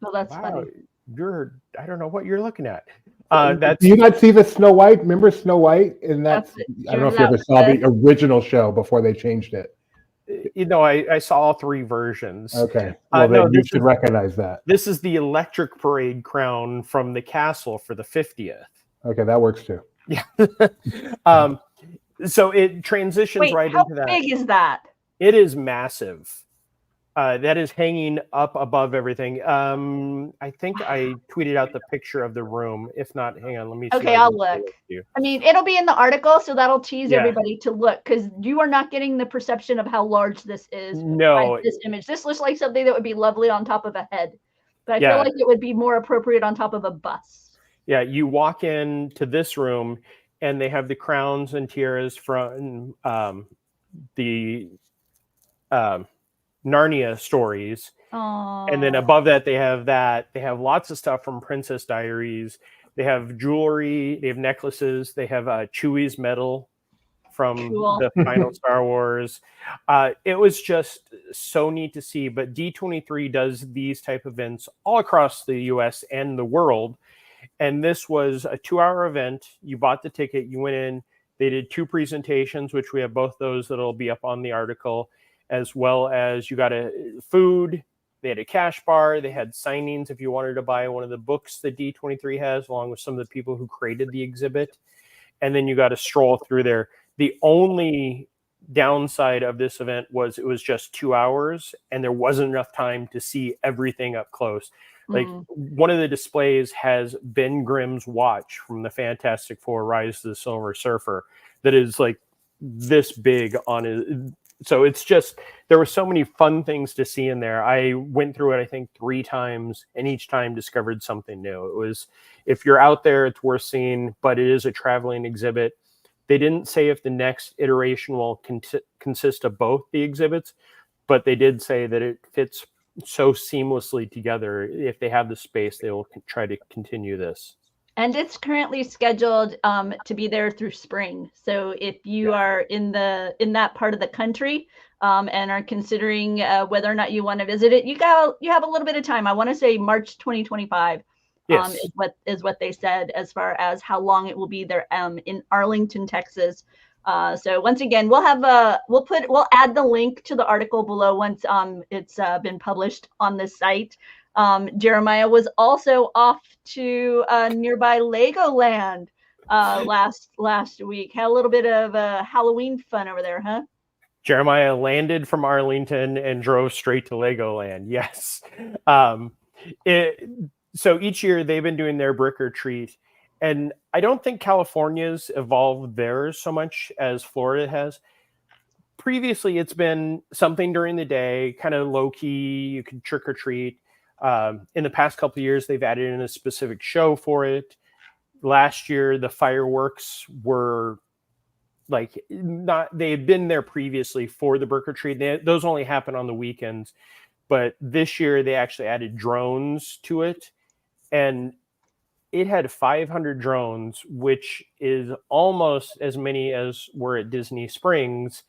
Well, that's funny. I don't know what you're looking at. Do you not see the Snow White? Remember Snow White? And I don't know if you ever saw the original show before they changed it. You know, I saw all three versions. Okay. Well, then you should recognize that. This is the Electric Parade crown from the castle for the 50th. Okay, that works too. Yeah. So it transitions into that. How big is that? It is massive. That is hanging up above everything. I think I tweeted out the picture of the room. If not, hang on, let me see. Okay, I'll look. I mean, it'll be in the article, so that'll tease everybody to look, because you are not getting the perception of how large this is. No. This image. This looks like something that would be lovely on top of a head, but I feel like it would be more appropriate on top of a bus. Yeah, you walk into this room, and they have the crowns and tiaras from the Narnia stories. Aww. And then above that they have lots of stuff from Princess Diaries. They have jewelry, they have necklaces, they have Chewie's medal from the final Star Wars. It was just so neat to see. But D23 does these type of events all across the US and the world, and this was a 2-hour event. You bought the ticket, you went in, they did 2 presentations, which we have both those that'll be up on the article, as well as you got food. They had a cash bar. They had signings if you wanted to buy one of the books that D23 has, along with some of the people who created the exhibit. and then you got to stroll through there. The only downside of this event was it was just 2 hours, and there wasn't enough time to see everything up close. Like one of the displays has Ben Grimm's watch from the Fantastic Four: Rise of the Silver Surfer that is like this big on it. So it's just, there were so many fun things to see in there. I went through it, I think 3 times, and each time discovered something new. It was, if you're out there, it's worth seeing, but it is a traveling exhibit. They didn't say if the next iteration will consist of both the exhibits, but they did say that it fits so seamlessly together. If they have the space, they will try to continue this. And it's currently scheduled to be there through spring. So if you are in that part of the country and are considering whether or not you want to visit it, you have a little bit of time. I want to say March 2025 is what they said as far as how long it will be there in Arlington, Texas. So once again, we'll add the link to the article below once it's been published on the site. Jeremiah was also off to nearby Legoland last week. Had a little bit of Halloween fun over there, huh? Jeremiah landed from Arlington and drove straight to Legoland. Yes. So each year they've been doing their brick or treat, and I don't think California's evolved theirs so much as Florida has. Previously, it's been something during the day, kind of low key. You can trick or treat. In the past couple of years, they've added in a specific show for it. Last year, the fireworks were like they had been there previously for the brick or treat. Those only happen on the weekends, but this year they actually added drones to it, and it had 500 drones, which is almost as many as were at Disney Springs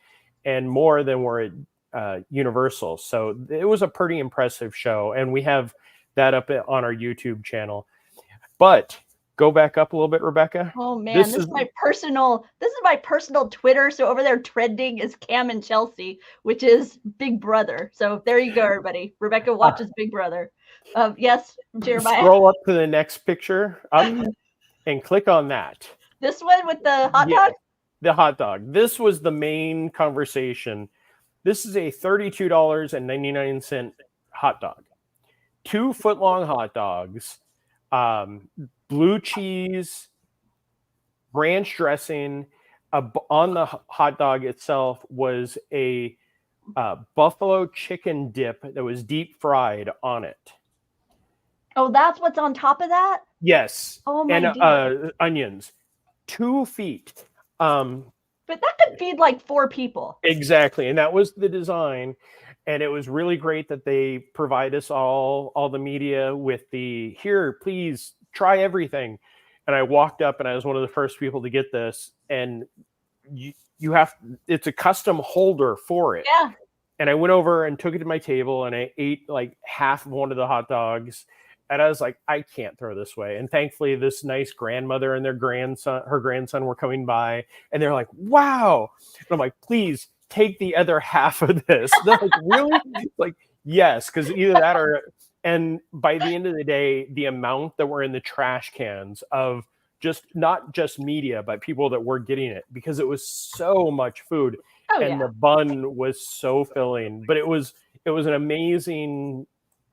and more than were at Universal. So it was a pretty impressive show, and we have that up on our YouTube channel. But go back up a little bit, Rebecca. Oh man, this is my personal Twitter. So over there trending is Cam and Chelsea, which is Big Brother. So there you go, everybody. Rebecca watches Big Brother. Yes, Jeremiah. Scroll up to the next picture up and click on that. This one with the hot dog? The hot dog. This was the main conversation. This is a $32.99 hot dog. 2 foot-long hot dogs, blue cheese, ranch dressing. On the hot dog itself was a buffalo chicken dip that was deep fried on it. Oh, that's what's on top of that? Yes. Oh my and onions. 2 feet. But that could feed like 4 people. Exactly. And that was the design. And it was really great that they provide us all the media with the, here, please try everything. And I walked up and I was one of the first people to get this. And you have, it's a custom holder for it. Yeah. And I went over and took it to my table and I ate like half of one of the hot dogs. And I was like, I can't throw this away. And thankfully, this nice grandmother and her grandson were coming by, and they're like, wow. And I'm like, please take the other half of this. They're like, really? Like, yes, because either that or, and by the end of the day, the amount that were in the trash cans of just not just media, but people that were getting it, because it was so much food. The bun was so filling. But it was an amazing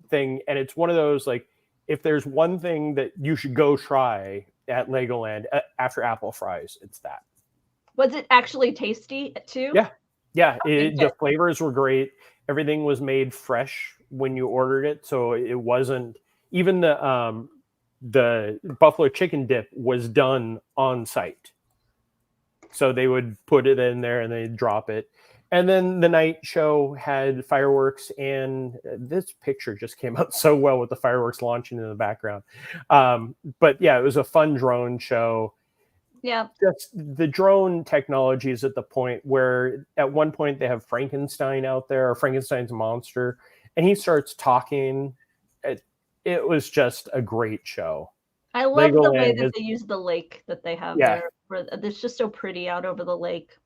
thing. And it's one of those, like, if there's one thing that you should go try at Legoland after apple fries, it's that. Was it actually tasty too? Yeah. The flavors were great. Everything was made fresh when you ordered it, so it wasn't even the buffalo chicken dip was done on site. So they would put it in there and they'd drop it. And then the night show had fireworks, and this picture just came out so well with the fireworks launching in the background. But yeah, it was a fun drone show. Yeah. Just the drone technology is at the point where at one point they have Frankenstein out there, or Frankenstein's monster, and he starts talking. It was just a great show. I love the way that they use the lake that they have there. It's just so pretty out over the lake.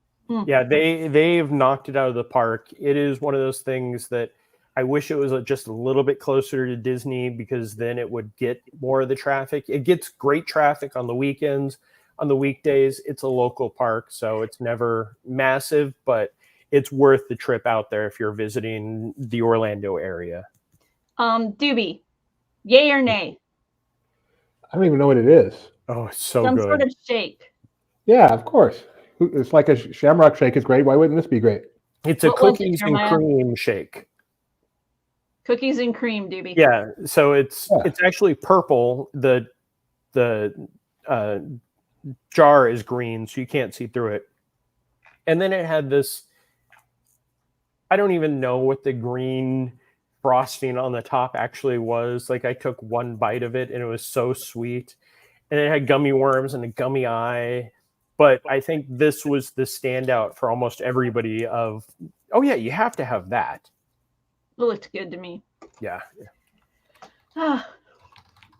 Yeah, they've knocked it out of the park. It is one of those things that I wish it was just a little bit closer to Disney, because then it would get more of the traffic. It gets great traffic on the weekends, on the weekdays. It's a local park, so it's never massive, but it's worth the trip out there if you're visiting the Orlando area. Doobie, yay or nay? I don't even know what it is. Oh, it's so Some good. sort of shake. Yeah, of course. It's like a Shamrock Shake is great. Why wouldn't this be great? It's a What was it, cookies and Jeremiah? cream shake. Cookies and cream, Doobie. Yeah, so it's Yeah. actually purple. The jar is green, so you can't see through it. And then it had this, I don't even know what the green frosting on the top actually was. Like, I took one bite of it and it was so sweet. And it had gummy worms and a gummy eye. But I think this was the standout for almost everybody of, oh yeah, you have to have that. It looked good to me. Yeah.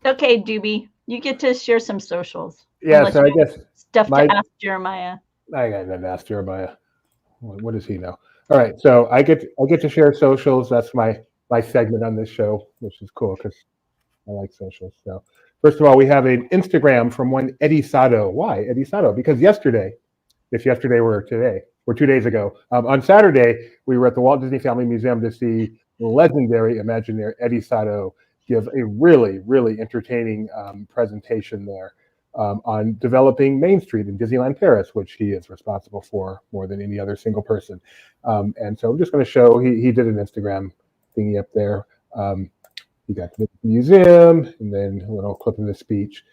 Okay, Doobie, you get to share some socials. Yeah, Unless so I you guess have stuff my- to ask Jeremiah. I got nothing to ask Jeremiah. What does he know? All right, so I get to share socials. That's my segment on this show, which is cool because I like socials. So first of all, we have an Instagram from one Eddie Sato. Why Eddie Sato? Because yesterday, if yesterday were today, or 2 days ago, on Saturday, we were at the Walt Disney Family Museum to see legendary Imagineer Eddie Sato give a really, really entertaining presentation there on developing Main Street in Disneyland Paris, which he is responsible for more than any other single person. And so I'm just going to show, he did an Instagram thingy up there. He got to the museum and then a little clip of the speech.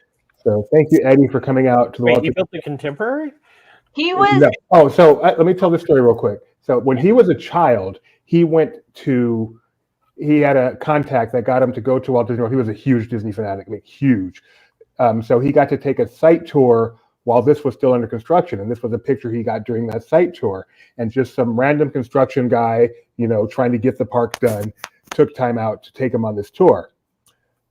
So thank you, Eddie, for coming out to the Wait, you built the contemporary? He was No. Oh, so let me tell this story real quick. So when he was a child, he had a contact that got him to go to Walt Disney World. He was a huge Disney fanatic, I mean, huge. So he got to take a site tour while this was still under construction. And this was a picture he got during that site tour. And just some random construction guy, trying to get the park done, took time out to take him on this tour.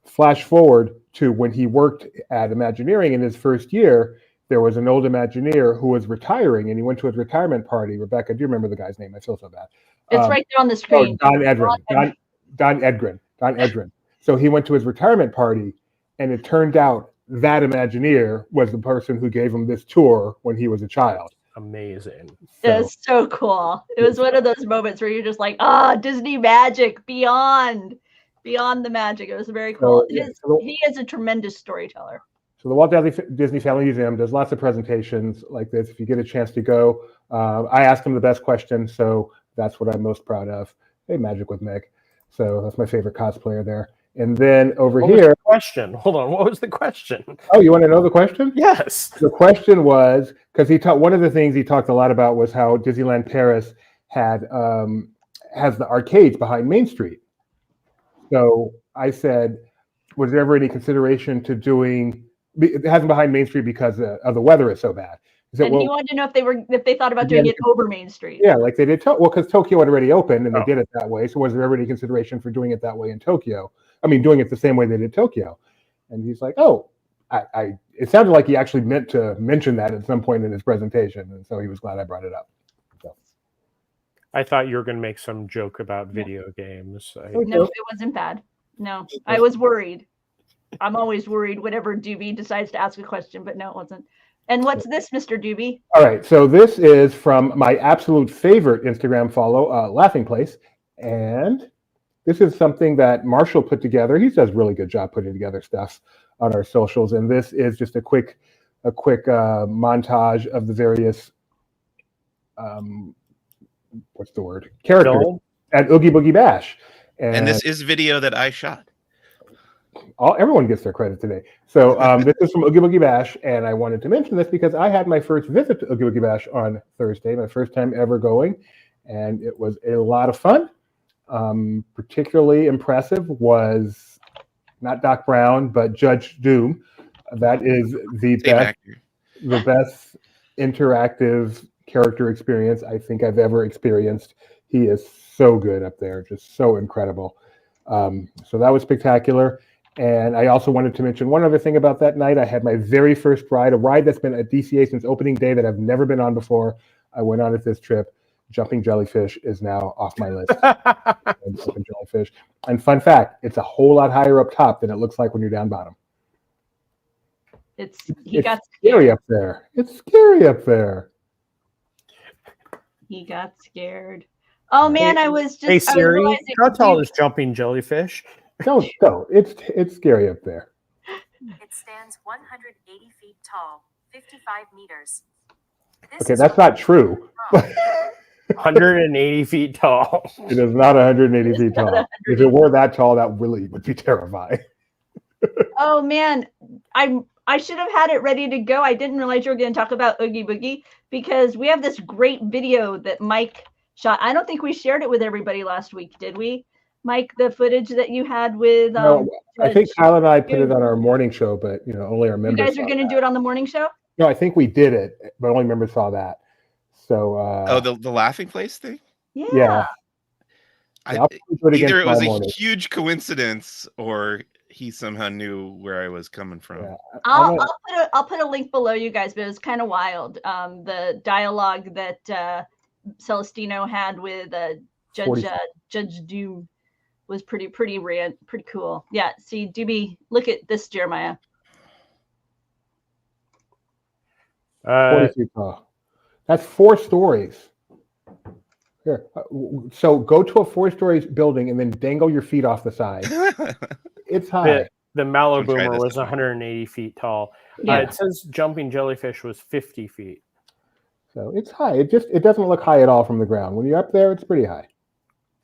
Flash forward to when he worked at Imagineering in his first year, there was an old Imagineer who was retiring and he went to his retirement party. Rebecca, do you remember the guy's name? I feel so bad. it's right there on the screen. Don Edgren. Don Edgren. So he went to his retirement party and it turned out that Imagineer was the person who gave him this tour when he was a child. Amazing. It was so cool. It was one of those moments where you're just like, Disney magic beyond the magic. It was very cool. He is a tremendous storyteller. So the Walt Disney Family Museum does lots of presentations like this. If you get a chance to go, I asked him the best question, so that's what I'm most proud of. Hey, Magic with Meg. So that's my favorite cosplayer there. And then over What was here, the question? Hold on. What was the question? oh, you want to know the question? Yes. The question was, because one of the things he talked a lot about was how Disneyland Paris has the arcades behind Main Street. So I said, was there ever any consideration to doing? It hasn't behind Main Street because of the weather is so bad. He He wanted to know if they thought about doing it over Main Street. Yeah, like they did. Because Tokyo had already opened and they did it that way. So was there ever any consideration for doing it that way in Tokyo? I mean, doing it the same way they did Tokyo. And he's like, it sounded like he actually meant to mention that at some point in his presentation. And so he was glad I brought it up. So. I thought you were going to make some joke about video games. No, it wasn't bad. No, I was worried. I'm always worried whenever Doobie decides to ask a question, but no, it wasn't. And what's this, Mr. Doobie? All right, so this is from my absolute favorite Instagram follow, Laughing Place. And this is something that Marshall put together. He does a really good job putting together stuff on our socials. And this is just a quick montage of the various, characters at Oogie Boogie Bash. And this is video that I shot. Everyone gets their credit today. So this is from Oogie Boogie Bash, and I wanted to mention this because I had my first visit to Oogie Boogie Bash on Thursday, my first time ever going, and it was a lot of fun. Particularly impressive was not Doc Brown, but Judge Doom. That is the best interactive character experience I think I've ever experienced. He is so good up there, just so incredible. So that was spectacular. And I also wanted to mention one other thing about that night. I had my very first ride, a ride that's been at DCA since opening day that I've never been on before. I went on it this trip. Jumping Jellyfish is now off my list. Jumping Jellyfish. And fun fact, it's a whole lot higher up top than it looks like when you're down bottom. He got scary scared. up there. It's scary up there. He got scared. Oh man, I was just. Hey I was Siri, realizing how tall is jumping jellyfish? Don't. It's scary up there. It stands 180 feet tall, 55 meters. This Okay, is that's not true. 180 feet tall. It is not 180 feet not tall. If it were that tall, that really would be terrifying. Oh man, I should have had it ready to go. I didn't realize you were going to talk about Oogie Boogie because we have this great video that Mike shot. I don't think we shared it with everybody last week, did we? Mike, the footage that you had with No, I think Judge- Kyle and I put it on our morning show, but only our you members. guys are going to do it on the morning show? No, I think we did it, but only members saw that. So. The laughing place thing. Yeah. I'll do it again Either it was tomorrow a morning. huge coincidence or he somehow knew where I was coming from. Yeah. I'll put a link below, you guys, but it was kind of wild. The dialogue that Celestino had with Judge Doom was pretty cool. Yeah. See, Doobie, look at this, Jeremiah. 40 feet tall. That's 4 stories. Here, so go to a 4-story building and then dangle your feet off the side. It's high. The I'll Mallow try Boomer this was tonight. 180 feet tall. Yeah. It says jumping jellyfish was 50 feet. So it's high. It doesn't look high at all from the ground. When you're up there, it's pretty high.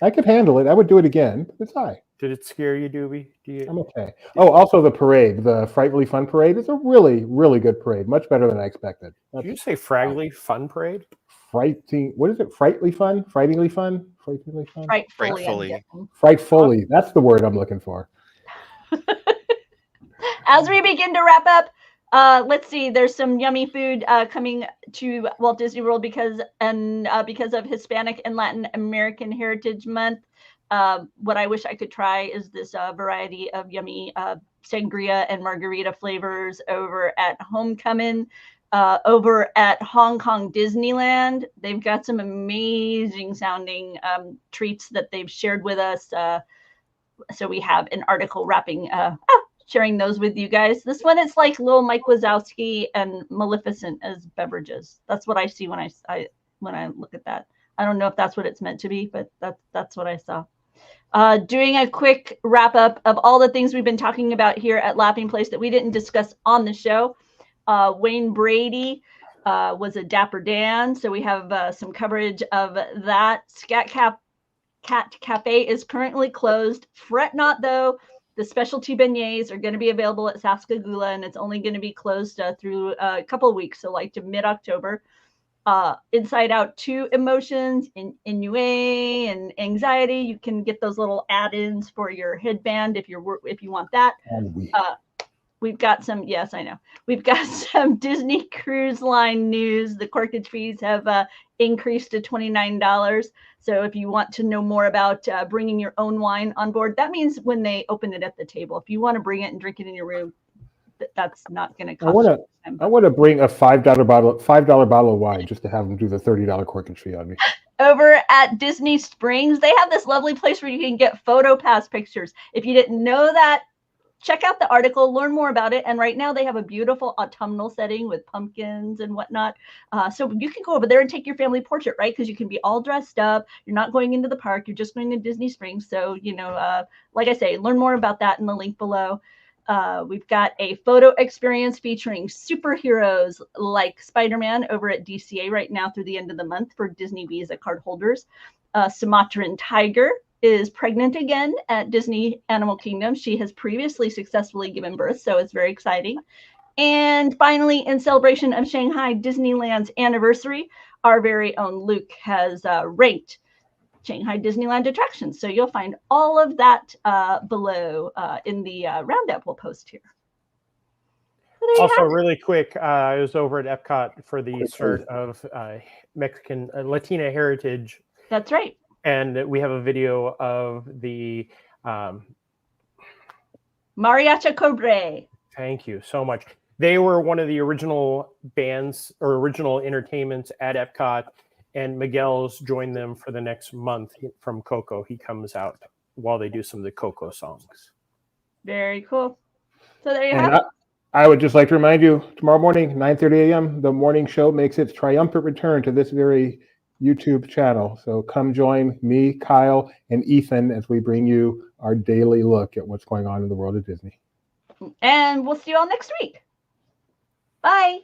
I could handle it. I would do it again. But it's high. Did it scare you, Doobie? I'm okay. Oh, also the parade, the Frightfully Fun Parade, is a really, really good parade. Much better than I expected. Did you say Fraggly Fun Parade? Frighting. What is it? Frightfully fun? Frightingly fun? Frightfully fun? Frightfully. Frightfully. That's the word I'm looking for. As we begin to wrap up, let's see. There's some yummy food coming to Walt Disney World because of Hispanic and Latin American Heritage Month. What I wish I could try is this variety of yummy sangria and margarita flavors over at Homecoming. Over at Hong Kong Disneyland, they've got some amazing sounding treats that they've shared with us. So we have an article sharing those with you guys. This one is like little Mike Wazowski and Maleficent as beverages. That's what I see when I look at that. I don't know if that's what it's meant to be, but that's what I saw. Doing a quick wrap up of all the things we've been talking about here at Laughing Place that we didn't discuss on the show. Wayne Brady was a Dapper Dan, so we have some coverage of that. Cat Cafe is currently closed. Fret not, though. The specialty beignets are going to be available at Pascagoula, and it's only going to be closed through a couple of weeks, so like to mid-October. Inside Out 2 Emotions, Ennui, and Anxiety. You can get those little add-ins for your headband if you want that. We've got some, yes, I know. We've got some Disney Cruise Line news. The corkage fees have increased to $29. So if you want to know more about bringing your own wine on board, that means when they open it at the table. If you want to bring it and drink it in your room, that's not going to cost you. I want to bring a $5 bottle of wine just to have them do the $30 corkage fee on me. Over at Disney Springs, they have this lovely place where you can get photo pass pictures. If you didn't know that, check out the article, learn more about it. And right now they have a beautiful autumnal setting with pumpkins and whatnot. So you can go over there and take your family portrait, right? Because you can be all dressed up. You're not going into the park. You're just going to Disney Springs. So, like I say, learn more about that in the link below. We've got a photo experience featuring superheroes like Spider-Man over at DCA right now through the end of the month for Disney Visa card holders. Sumatran Tiger is pregnant again at Disney Animal Kingdom. She has previously successfully given birth, so it's very exciting. And finally, in celebration of Shanghai Disneyland's anniversary, our very own Luke has ranked Shanghai Disneyland attractions. So you'll find all of that below in the roundup we'll post here. So also, really quick, I was over at EPCOT for the start of Mexican Latina Heritage. That's right. And we have a video of the Mariachi Cobre. Thank you so much. They were one of the original bands or original entertainments at EPCOT, and Miguel's joined them for the next month from Coco. He comes out while they do some of the Coco songs. Very cool. So there you have it. I would just like to remind you, tomorrow morning, 9:30 a.m., the morning show makes its triumphant return to this very YouTube channel. So come join me, Kyle, and Ethan as we bring you our daily look at what's going on in the world of Disney. And we'll see you all next week. Bye.